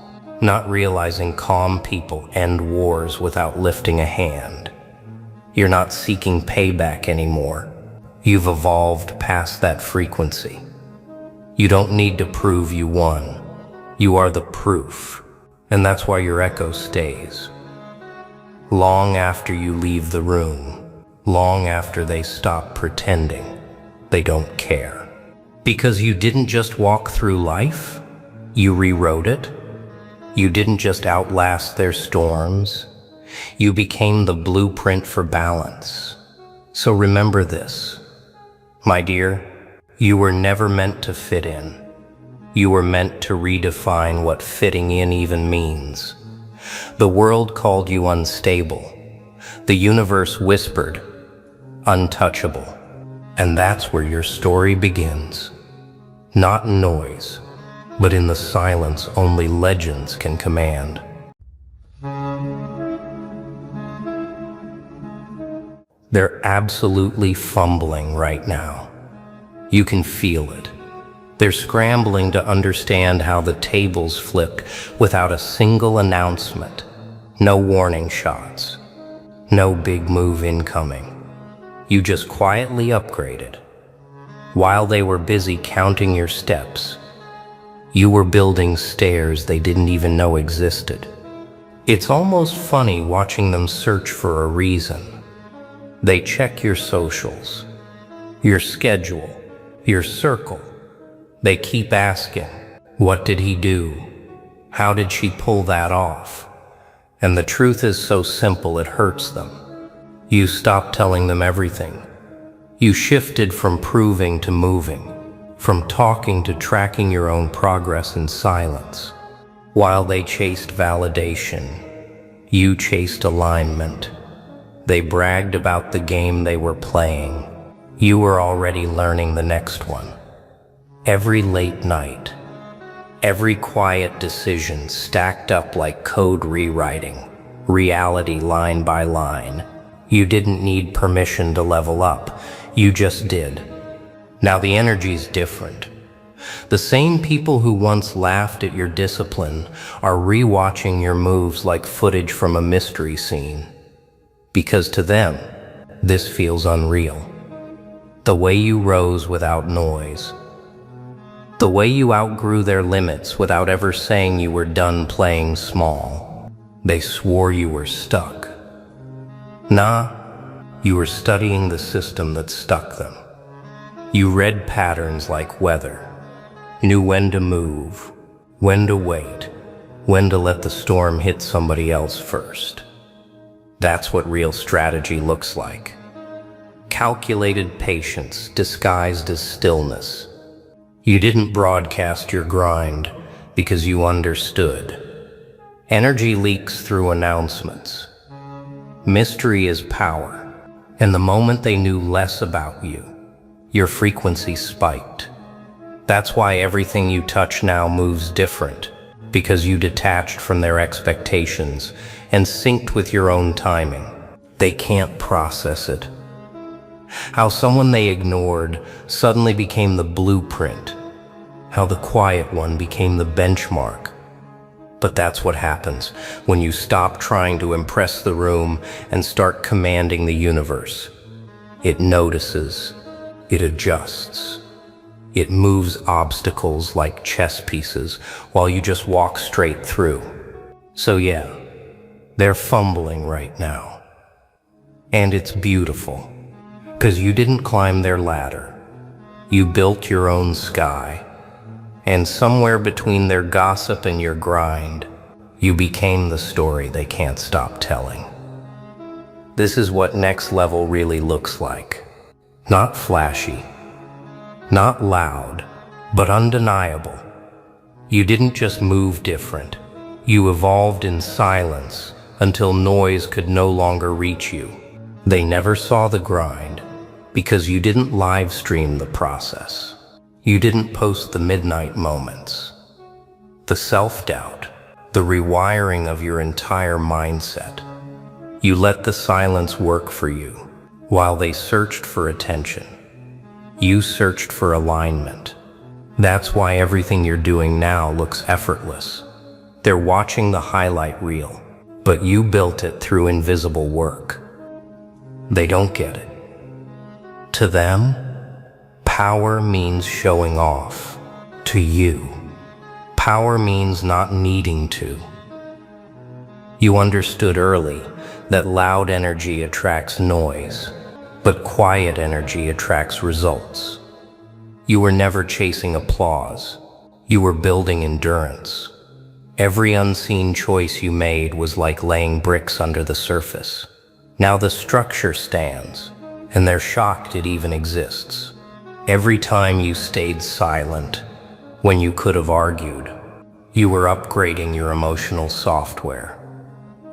not realizing calm people end wars without lifting a hand. You're not seeking payback anymore. You've evolved past that frequency. You don't need to prove you won. You are the proof, and that's why your echo stays. Long after you leave the room, long after they stop pretending, they don't care. Because you didn't just walk through life, you rewrote it. You didn't just outlast their storms, you became the blueprint for balance. So remember this, my dear, you were never meant to fit in. You were meant to redefine what fitting in even means. The world called you unstable. The universe whispered, untouchable. And that's where your story begins. Not in noise, but in the silence only legends can command. They're absolutely fumbling right now. You can feel it. They're scrambling to understand how the tables flipped without a single announcement. No warning shots. No big move incoming. You just quietly upgraded. While they were busy counting your steps, you were building stairs they didn't even know existed. It's almost funny watching them search for a reason. They check your socials, your schedule, your circle. They keep asking, what did he do? How did she pull that off? And the truth is so simple it hurts them. You stopped telling them everything. You shifted from proving to moving, from talking to tracking your own progress in silence. While they chased validation, you chased alignment. They bragged about the game they were playing. You were already learning the next one. Every late night, every quiet decision stacked up like code rewriting, reality line by line. You didn't need permission to level up, you just did. Now the energy's different. The same people who once laughed at your discipline are rewatching your moves like footage from a mystery scene. Because to them, this feels unreal. The way you rose without noise. The way you outgrew their limits without ever saying you were done playing small. They swore you were stuck. Nah, you were studying the system that stuck them. You read patterns like weather, knew when to move, when to wait, when to let the storm hit somebody else first. That's what real strategy looks like. Calculated patience disguised as stillness. You didn't broadcast your grind because you understood. Energy leaks through announcements. Mystery is power, and the moment they knew less about you, your frequency spiked. That's why everything you touch now moves different, because you detached from their expectations and synced with your own timing. They can't process it. How someone they ignored suddenly became the blueprint. How the quiet one became the benchmark. But that's what happens when you stop trying to impress the room and start commanding the universe. It notices. It adjusts. It moves obstacles like chess pieces while you just walk straight through. So yeah, they're fumbling right now. And it's beautiful. 'Cause you didn't climb their ladder. You built your own sky. And somewhere between their gossip and your grind, you became the story they can't stop telling. This is what next level really looks like. Not flashy, not loud, but undeniable. You didn't just move different. You evolved in silence until noise could no longer reach you. They never saw the grind because you didn't live stream the process. You didn't post the midnight moments, the self-doubt, the rewiring of your entire mindset. You let the silence work for you. While they searched for attention, you searched for alignment. That's why everything you're doing now looks effortless. They're watching the highlight reel, but you built it through invisible work. They don't get it. To them, power means showing off. To you, power means not needing to. You understood early that loud energy attracts noise, but quiet energy attracts results. You were never chasing applause. You were building endurance. Every unseen choice you made was like laying bricks under the surface. Now the structure stands, and they're shocked it even exists. Every time you stayed silent, when you could have argued, you were upgrading your emotional software.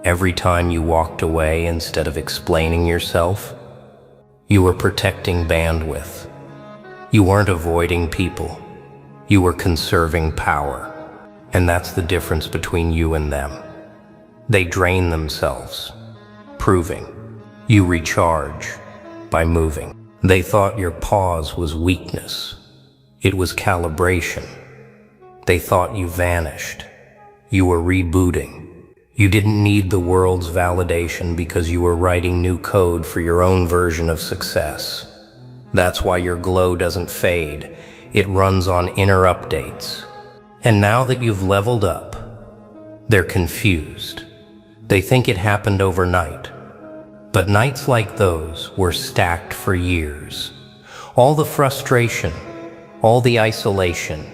Every time you walked away instead of explaining yourself, you were protecting bandwidth. You weren't avoiding people. You were conserving power. And that's the difference between you and them. They drain themselves, proving you recharge by moving. They thought your pause was weakness. It was calibration. They thought you vanished. You were rebooting. You didn't need the world's validation because you were writing new code for your own version of success. That's why your glow doesn't fade. It runs on inner updates. And now that you've leveled up, they're confused. They think it happened overnight. But nights like those were stacked for years. All the frustration, all the isolation,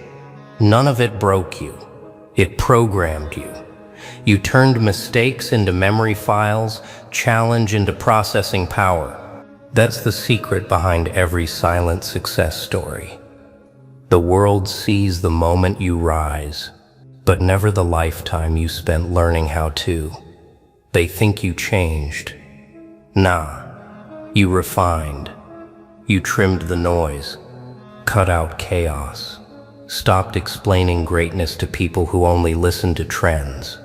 none of it broke you. It programmed you. You turned mistakes into memory files, challenge into processing power. That's the secret behind every silent success story. The world sees the moment you rise, but never the lifetime you spent learning how to. They think you changed. Nah, you refined. You trimmed the noise, cut out chaos, stopped explaining greatness to people who only listen to trends.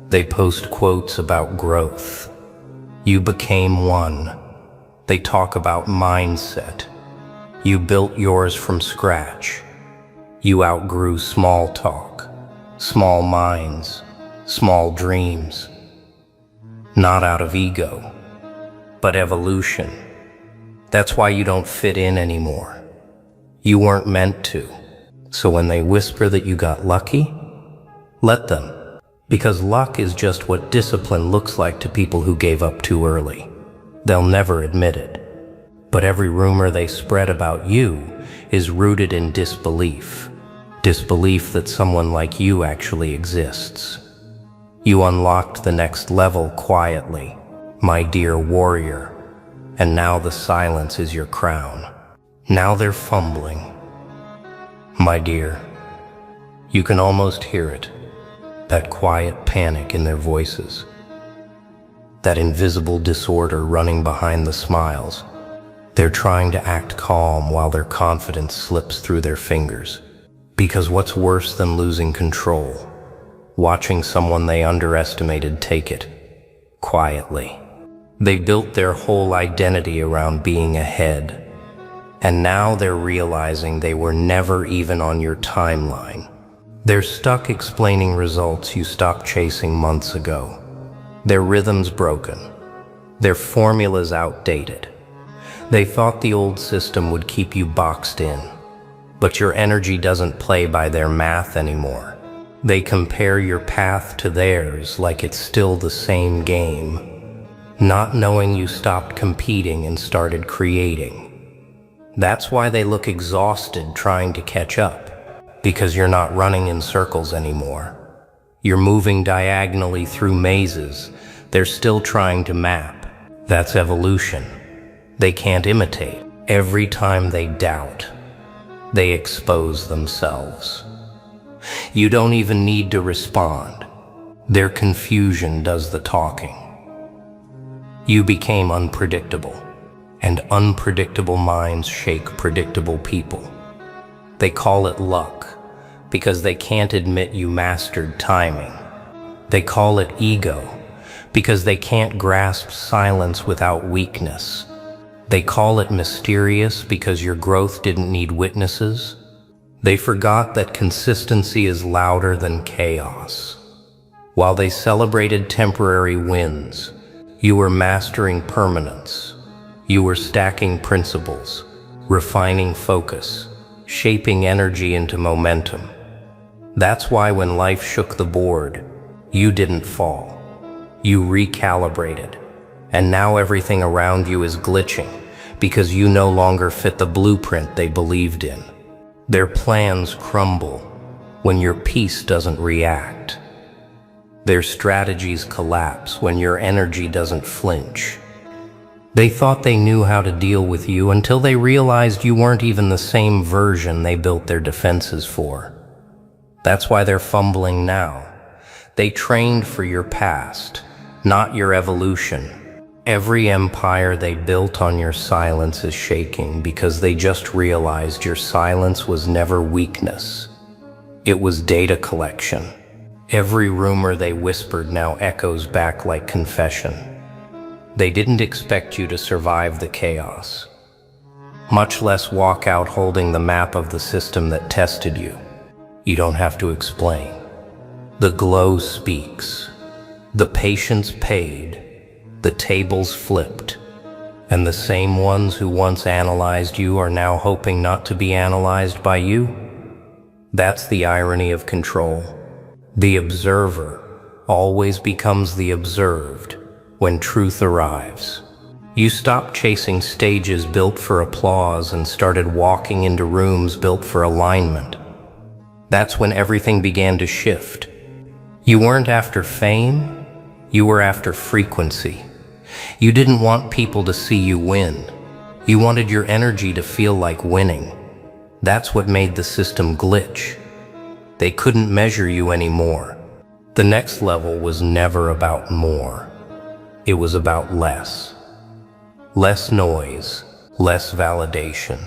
They post quotes about growth. You became one. They talk about mindset. You built yours from scratch. You outgrew small talk, small minds, small dreams. Not out of ego, but evolution. That's why you don't fit in anymore. You weren't meant to. So when they whisper that you got lucky, let them. Because luck is just what discipline looks like to people who gave up too early. They'll never admit it. But every rumor they spread about you is rooted in disbelief. Disbelief that someone like you actually exists. You unlocked the next level quietly, my dear warrior. And now the silence is your crown. Now they're fumbling. My dear, you can almost hear it. That quiet panic in their voices. That invisible disorder running behind the smiles. They're trying to act calm while their confidence slips through their fingers. Because what's worse than losing control? Watching someone they underestimated take it. Quietly. They built their whole identity around being ahead. And now they're realizing they were never even on your timeline. They're stuck explaining results you stopped chasing months ago. Their rhythm's broken. Their formula's outdated. They thought the old system would keep you boxed in. But your energy doesn't play by their math anymore. They compare your path to theirs like it's still the same game. Not knowing you stopped competing and started creating. That's why they look exhausted trying to catch up. Because you're not running in circles anymore. You're moving diagonally through mazes they're still trying to map. That's evolution. They can't imitate. Every time they doubt, they expose themselves. You don't even need to respond. Their confusion does the talking. You became unpredictable, and unpredictable minds shake predictable people. They call it luck, because they can't admit you mastered timing. They call it ego, because they can't grasp silence without weakness. They call it mysterious because your growth didn't need witnesses. They forgot that consistency is louder than chaos. While they celebrated temporary wins, you were mastering permanence. You were stacking principles, refining focus, shaping energy into momentum. That's why when life shook the board, you didn't fall. You recalibrated. And now everything around you is glitching because you no longer fit the blueprint they believed in. Their plans crumble when your peace doesn't react. Their strategies collapse when your energy doesn't flinch. They thought they knew how to deal with you until they realized you weren't even the same version they built their defenses for. That's why they're fumbling now. They trained for your past, not your evolution. Every empire they built on your silence is shaking because they just realized your silence was never weakness. It was data collection. Every rumor they whispered now echoes back like confession. They didn't expect you to survive the chaos, much less walk out holding the map of the system that tested you. You don't have to explain. The glow speaks. The patience paid. The tables flipped, and the same ones who once analyzed you are now hoping not to be analyzed by you. That's the irony of control. The observer always becomes the observed when truth arrives. You stopped chasing stages built for applause and started walking into rooms built for alignment. That's when everything began to shift. You weren't after fame, you were after frequency. You didn't want people to see you win. You wanted your energy to feel like winning. That's what made the system glitch. They couldn't measure you anymore. The next level was never about more. It was about less. Less noise, less validation,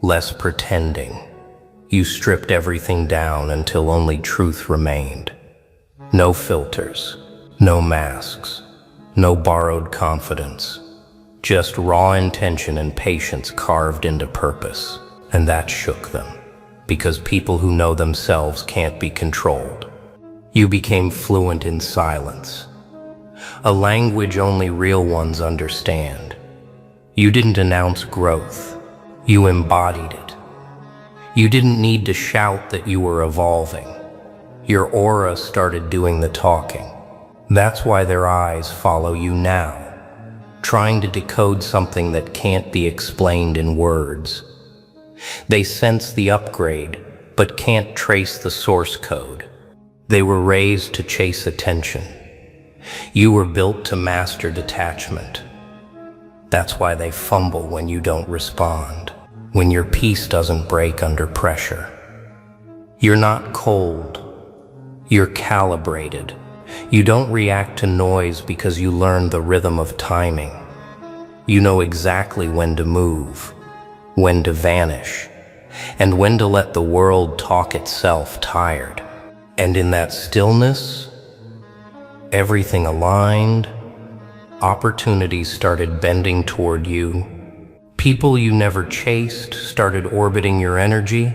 less pretending. You stripped everything down until only truth remained. No filters, no masks. No borrowed confidence, just raw intention and patience carved into purpose. And that shook them, because people who know themselves can't be controlled. You became fluent in silence, a language only real ones understand. You didn't announce growth, you embodied it. You didn't need to shout that you were evolving. Your aura started doing the talking. That's why their eyes follow you now, trying to decode something that can't be explained in words. They sense the upgrade, but can't trace the source code. They were raised to chase attention. You were built to master detachment. That's why they fumble when you don't respond, when your peace doesn't break under pressure. You're not cold, you're calibrated. You don't react to noise because you learned the rhythm of timing. You know exactly when to move, when to vanish, and when to let the world talk itself tired. And in that stillness, everything aligned, opportunities started bending toward you. People you never chased started orbiting your energy.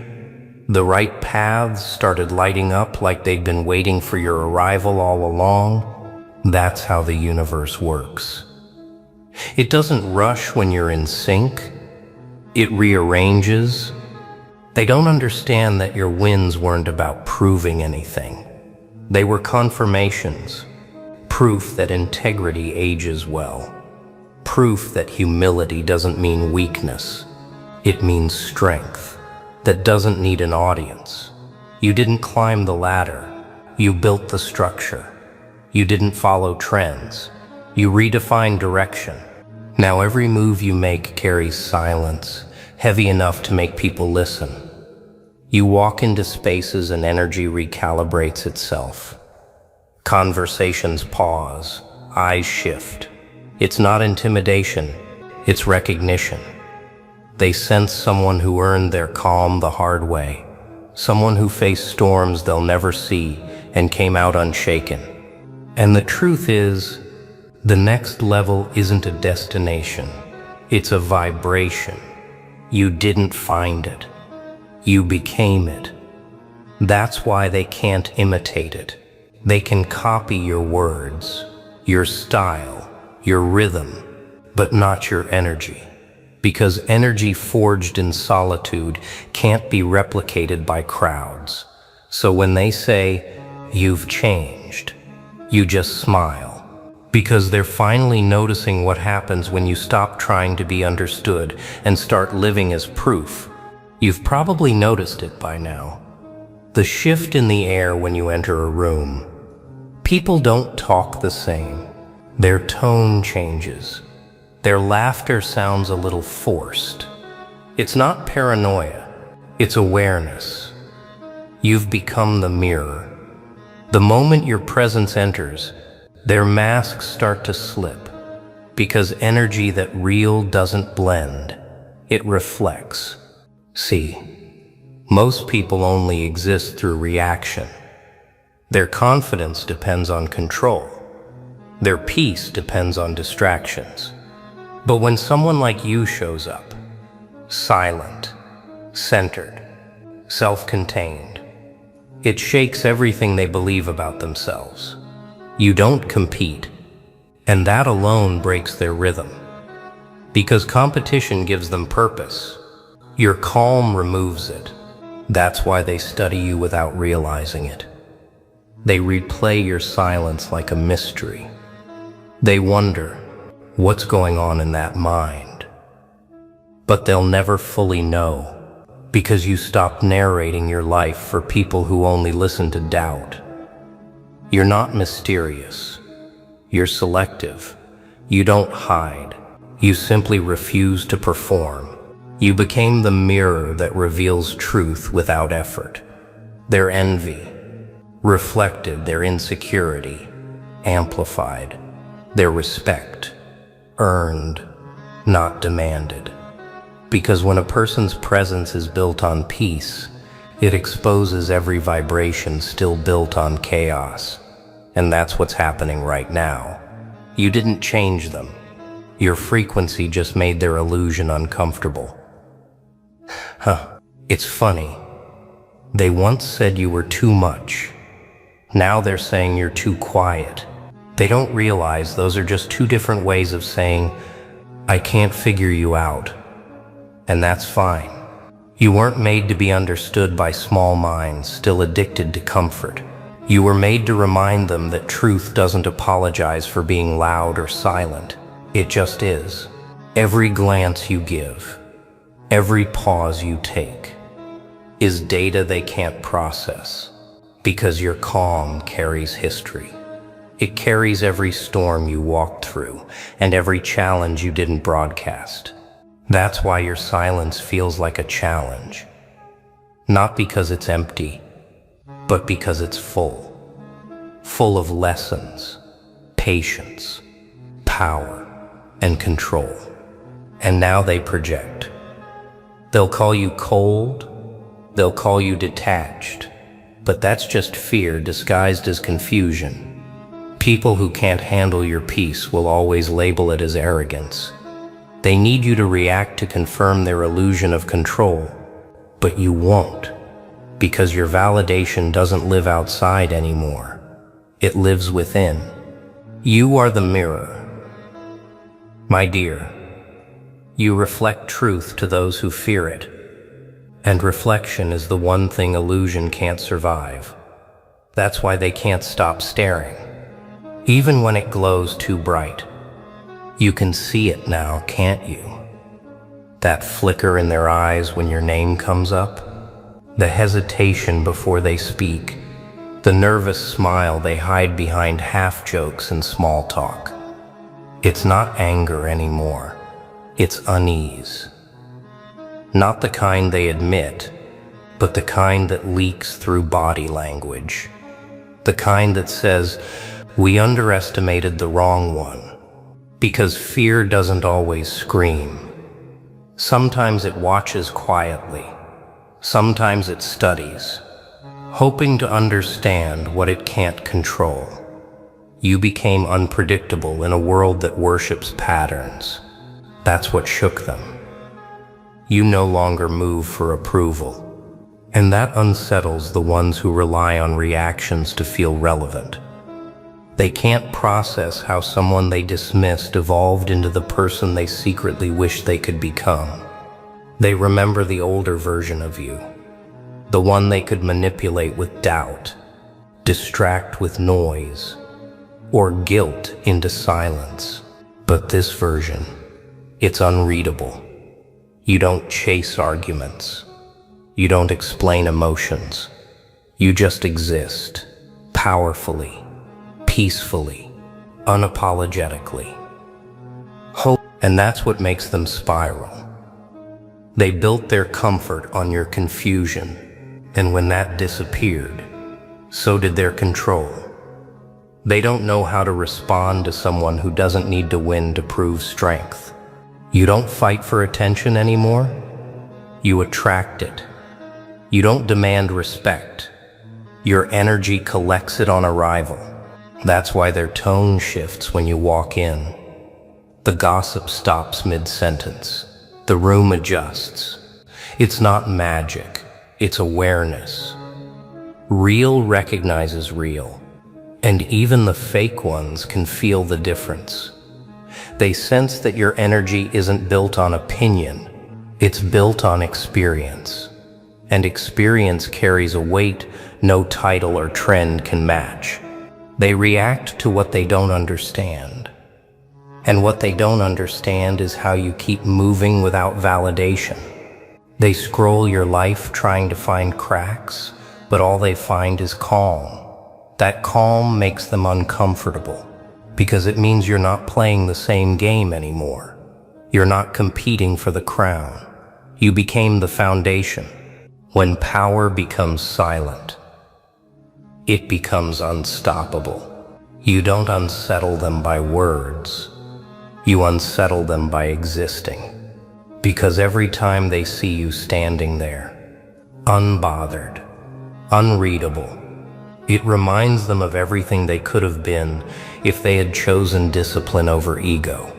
The right paths started lighting up like they'd been waiting for your arrival all along. That's how the universe works. It doesn't rush when you're in sync. It rearranges. They don't understand that your wins weren't about proving anything. They were confirmations, proof that integrity ages well, proof that humility doesn't mean weakness. It means strength that doesn't need an audience. You didn't climb the ladder, you built the structure. You didn't follow trends, you redefined direction. Now every move you make carries silence, heavy enough to make people listen. You walk into spaces and energy recalibrates itself. Conversations pause, eyes shift. It's not intimidation, it's recognition. They sense someone who earned their calm the hard way, someone who faced storms they'll never see and came out unshaken. And the truth is, The next level isn't a destination. It's a vibration. You didn't find it. You became it. That's why they can't imitate it. They can copy your words, your style, your rhythm, but not your energy. Because energy forged in solitude can't be replicated by crowds. So when they say, "You've changed," you just smile. Because they're finally noticing what happens when you stop trying to be understood and start living as proof. You've probably noticed it by now. The shift in the air when you enter a room. People don't talk the same. Their tone changes. Their laughter sounds a little forced. It's not paranoia, it's awareness. You've become the mirror. The moment your presence enters, their masks start to slip, because energy that real doesn't blend, it reflects. See, most people only exist through reaction. Their confidence depends on control. Their peace depends on distractions. But when someone like you shows up, silent, centered, self-contained, it shakes everything they believe about themselves. You don't compete, and that alone breaks their rhythm. Because competition gives them purpose. Your calm removes it. That's why they study you without realizing it. They replay your silence like a mystery. They wonder, what's going on in that mind? But they'll never fully know, because you stopped narrating your life for people who only listen to doubt. You're not mysterious. You're selective. You don't hide. You simply refuse to perform. You became the mirror that reveals truth without effort. Their envy reflected their insecurity, amplified. Their respect earned, not demanded. Because when a person's presence is built on peace, it exposes every vibration still built on chaos. And that's what's happening right now. You didn't change them. Your frequency just made their illusion uncomfortable. It's funny. They once said you were too much. Now they're saying you're too quiet. They don't realize those are just two different ways of saying, "I can't figure you out." And that's fine. You weren't made to be understood by small minds still addicted to comfort. You were made to remind them that truth doesn't apologize for being loud or silent. It just is. Every glance you give, every pause you take, is data they can't process, because your calm carries history. It carries every storm you walked through and every challenge you didn't broadcast. That's why your silence feels like a challenge. Not because it's empty, but because it's full. Full of lessons, patience, power, and control. And now they project. They'll call you cold, they'll call you detached, but that's just fear disguised as confusion. People who can't handle your peace will always label it as arrogance. They need you to react to confirm their illusion of control, but you won't, because your validation doesn't live outside anymore. It lives within. You are the mirror. My dear, you reflect truth to those who fear it, and reflection is the one thing illusion can't survive. That's why they can't stop staring, even when it glows too bright. You can see it now, can't you? That flicker in their eyes when your name comes up, the hesitation before they speak, the nervous smile they hide behind half-jokes and small talk. It's not anger anymore, it's unease. Not the kind they admit, but the kind that leaks through body language. The kind that says, "We underestimated the wrong one." Because fear doesn't always scream. Sometimes it watches quietly. Sometimes it studies, hoping to understand what it can't control. You became unpredictable in a world that worships patterns. That's what shook them. You no longer move for approval. And that unsettles the ones who rely on reactions to feel relevant. They can't process how someone they dismissed evolved into the person they secretly wish they could become. They remember the older version of you, the one they could manipulate with doubt, distract with noise, or guilt into silence. But this version, it's unreadable. You don't chase arguments. You don't explain emotions. You just exist, powerfully, peacefully, unapologetically. And that's what makes them spiral. They built their comfort on your confusion, and when that disappeared, so did their control. They don't know how to respond to someone who doesn't need to win to prove strength. You don't fight for attention anymore. You attract it. You don't demand respect. Your energy collects it on arrival. That's why their tone shifts when you walk in. The gossip stops mid-sentence. The room adjusts. It's not magic. It's awareness. Real recognizes real. And even the fake ones can feel the difference. They sense that your energy isn't built on opinion. It's built on experience. And experience carries a weight no title or trend can match. They react to what they don't understand. And what they don't understand is how you keep moving without validation. They scroll your life trying to find cracks, but all they find is calm. That calm makes them uncomfortable, because it means you're not playing the same game anymore. You're not competing for the crown. You became the foundation. When power becomes silent, it becomes unstoppable. You don't unsettle them by words. You unsettle them by existing. Because every time they see you standing there, unbothered, unreadable, it reminds them of everything they could have been if they had chosen discipline over ego.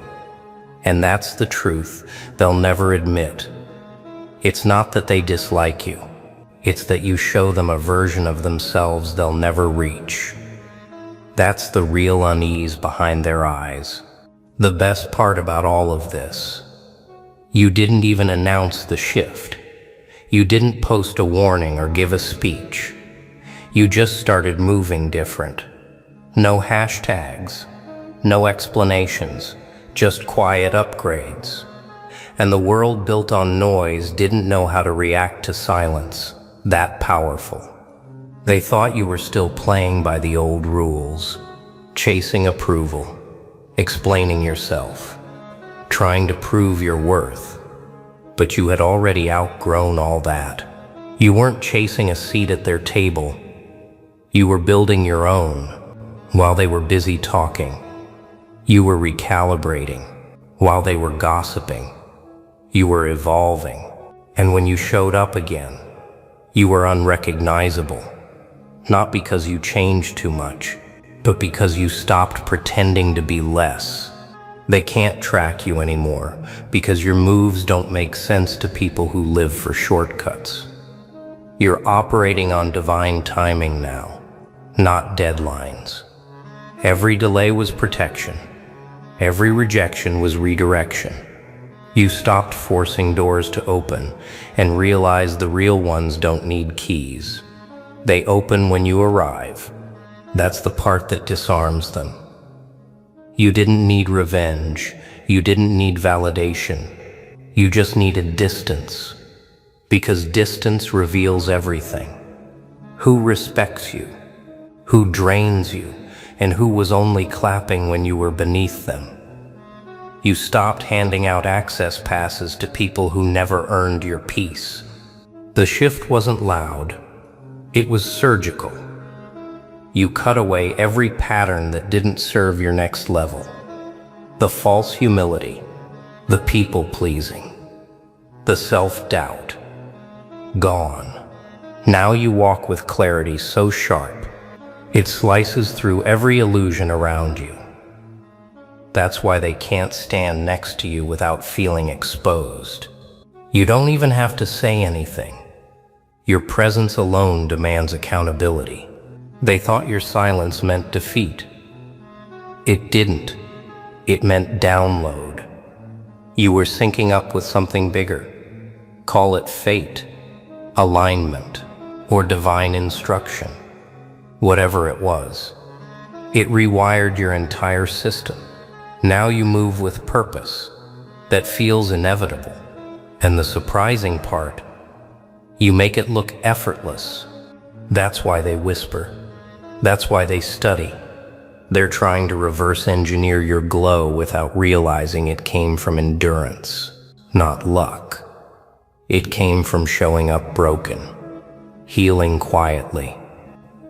And that's the truth they'll never admit. It's not that they dislike you. It's that you show them a version of themselves they'll never reach. That's the real unease behind their eyes. The best part about all of this, you didn't even announce the shift. You didn't post a warning or give a speech. You just started moving different. No hashtags, no explanations, just quiet upgrades. And the world built on noise didn't know how to react to silence, that powerful. They thought you were still playing by the old rules, chasing approval, explaining yourself, trying to prove your worth. But you had already outgrown all that. You weren't chasing a seat at their table. You were building your own while they were busy talking. You were recalibrating while they were gossiping. You were evolving. And when you showed up again, you were unrecognizable. Not because you changed too much, but because you stopped pretending to be less. They can't track you anymore because your moves don't make sense to people who live for shortcuts. You're operating on divine timing now, not deadlines. Every delay was protection. Every rejection was redirection. You stopped forcing doors to open and realized the real ones don't need keys. They open when you arrive. That's the part that disarms them. You didn't need revenge. You didn't need validation. You just needed distance. Because distance reveals everything. Who respects you? Who drains you? And who was only clapping when you were beneath them? You stopped handing out access passes to people who never earned your peace. The shift wasn't loud. It was surgical. You cut away every pattern that didn't serve your next level. The false humility, the people-pleasing, the self-doubt. Gone. Now you walk with clarity so sharp, It slices through every illusion around you. That's why they can't stand next to you without feeling exposed. You don't even have to say anything. Your presence alone demands accountability. They thought your silence meant defeat. It didn't. It meant download. You were syncing up with something bigger. Call it fate, alignment, or divine instruction. Whatever it was, it rewired your entire system. Now you move with purpose that feels inevitable. And the surprising part, you make it look effortless. That's why they whisper. That's why they study. They're trying to reverse engineer your glow without realizing it came from endurance, not luck. It came from showing up broken, healing quietly,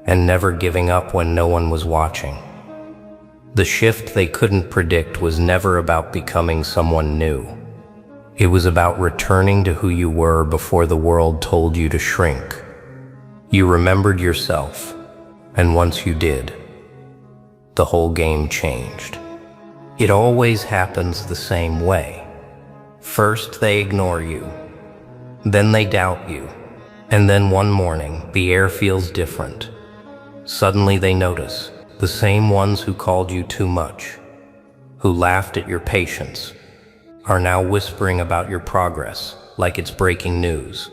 and never giving up when no one was watching. The shift they couldn't predict was never about becoming someone new. It was about returning to who you were before the world told you to shrink. You remembered yourself, and once you did, the whole game changed. It always happens the same way. First they ignore you, then they doubt you, and then one morning the air feels different. Suddenly they notice the same ones who called you too much, who laughed at your patience, are now whispering about your progress like it's breaking news.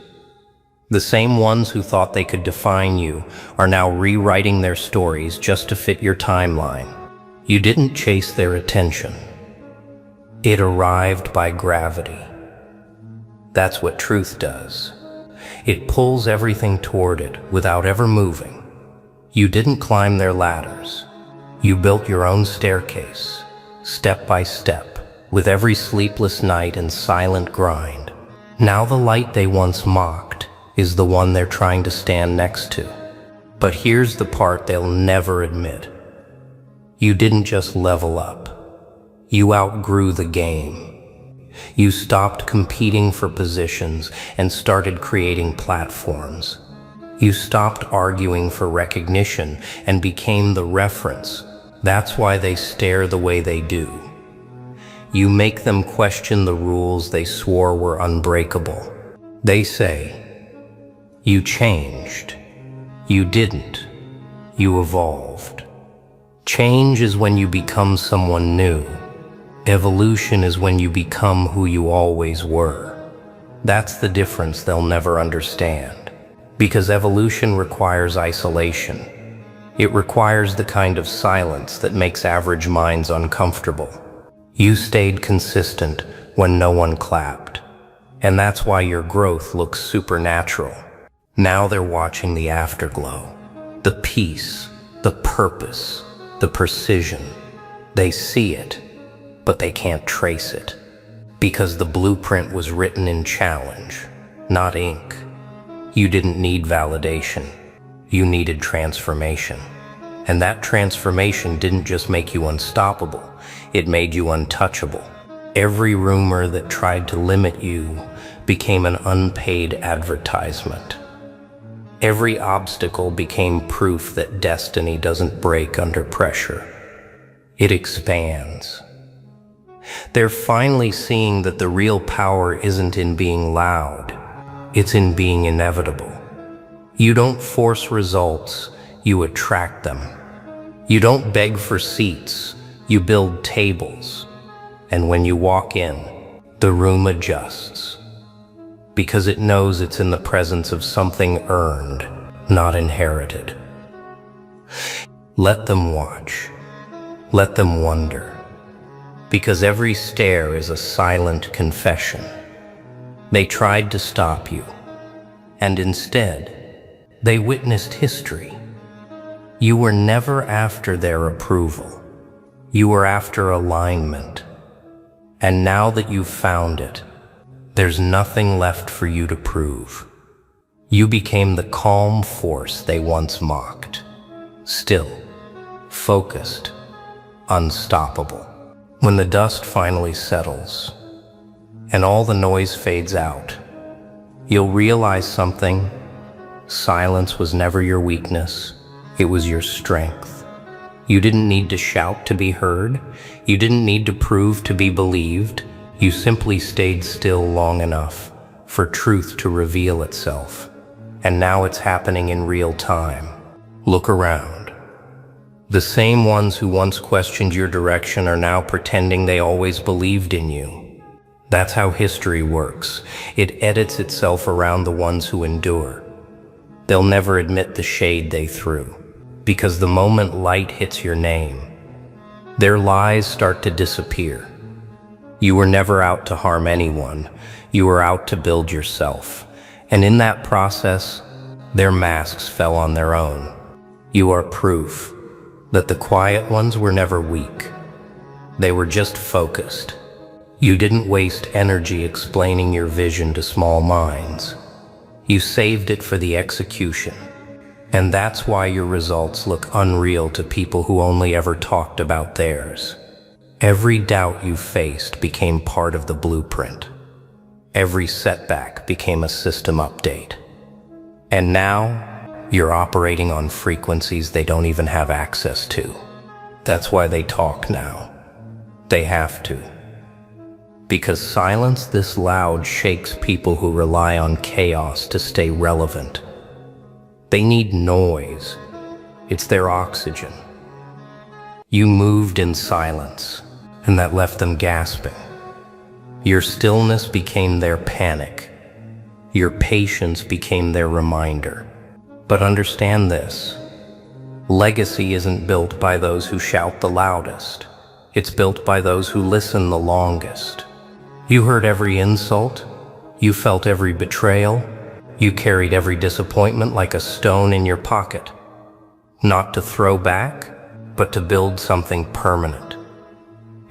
The same ones who thought they could define you are now rewriting their stories just to fit your timeline. You didn't chase their attention. It arrived by gravity. That's what truth does. It pulls everything toward it without ever moving. You didn't climb their ladders. You built your own staircase, step by step, with every sleepless night and silent grind. Now the light they once mocked is the one they're trying to stand next to. But here's the part they'll never admit. You didn't just level up. You outgrew the game. You stopped competing for positions and started creating platforms. You stopped arguing for recognition and became the reference. That's why they stare the way they do. You make them question the rules they swore were unbreakable. They say, you changed. You didn't. You evolved. Change is when you become someone new. Evolution is when you become who you always were. That's the difference they'll never understand. Because evolution requires isolation. It requires the kind of silence that makes average minds uncomfortable. You stayed consistent when no one clapped. And that's why your growth looks supernatural. Now they're watching the afterglow. The peace, the purpose, the precision. They see it, but they can't trace it. Because the blueprint was written in challenge, not ink. You didn't need validation. You needed transformation. And that transformation didn't just make you unstoppable. It made you untouchable. Every rumor that tried to limit you became an unpaid advertisement. Every obstacle became proof that destiny doesn't break under pressure. It expands. They're finally seeing that the real power isn't in being loud. It's in being inevitable. You don't force results, you attract them. You don't beg for seats, you build tables. And when you walk in, the room adjusts. Because it knows it's in the presence of something earned, not inherited. Let them watch. Let them wonder. Because every stare is a silent confession. They tried to stop you, and instead, they witnessed history. You were never after their approval. You were after alignment. And now that you've found it, there's nothing left for you to prove. You became the calm force they once mocked. Still, focused, unstoppable. When the dust finally settles, and all the noise fades out, you'll realize something. Silence was never your weakness. It was your strength. You didn't need to shout to be heard. You didn't need to prove to be believed. You simply stayed still long enough for truth to reveal itself. And now it's happening in real time. Look around. The same ones who once questioned your direction are now pretending they always believed in you. That's how history works. It edits itself around the ones who endure. They'll never admit the shade they threw, because the moment light hits your name, their lies start to disappear. You were never out to harm anyone. You were out to build yourself. And in that process, their masks fell on their own. You are proof that the quiet ones were never weak. They were just focused. You didn't waste energy explaining your vision to small minds. You saved it for the execution. And that's why your results look unreal to people who only ever talked about theirs. Every doubt you faced became part of the blueprint. Every setback became a system update. And now, you're operating on frequencies they don't even have access to. That's why they talk now. They have to. Because silence this loud shakes people who rely on chaos to stay relevant. They need noise. It's their oxygen. You moved in silence, and that left them gasping. Your stillness became their panic. Your patience became their reminder. But understand this. Legacy isn't built by those who shout the loudest. It's built by those who listen the longest. You heard every insult. You felt every betrayal. You carried every disappointment like a stone in your pocket. Not to throw back, but to build something permanent.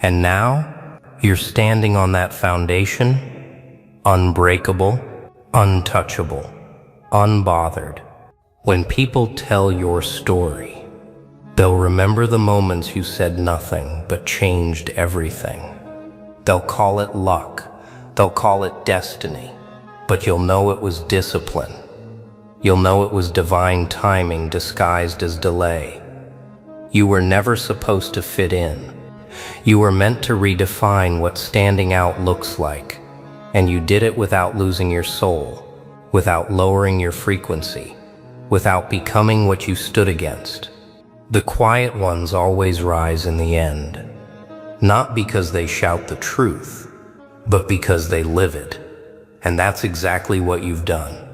And now, you're standing on that foundation, unbreakable, untouchable, unbothered. When people tell your story, they'll remember the moments you said nothing but changed everything. They'll call it luck, they'll call it destiny, but you'll know it was discipline. You'll know it was divine timing disguised as delay. You were never supposed to fit in. You were meant to redefine what standing out looks like, and you did it without losing your soul, without lowering your frequency, without becoming what you stood against. The quiet ones always rise in the end, not because they shout the truth, but because they live it. And that's exactly what you've done.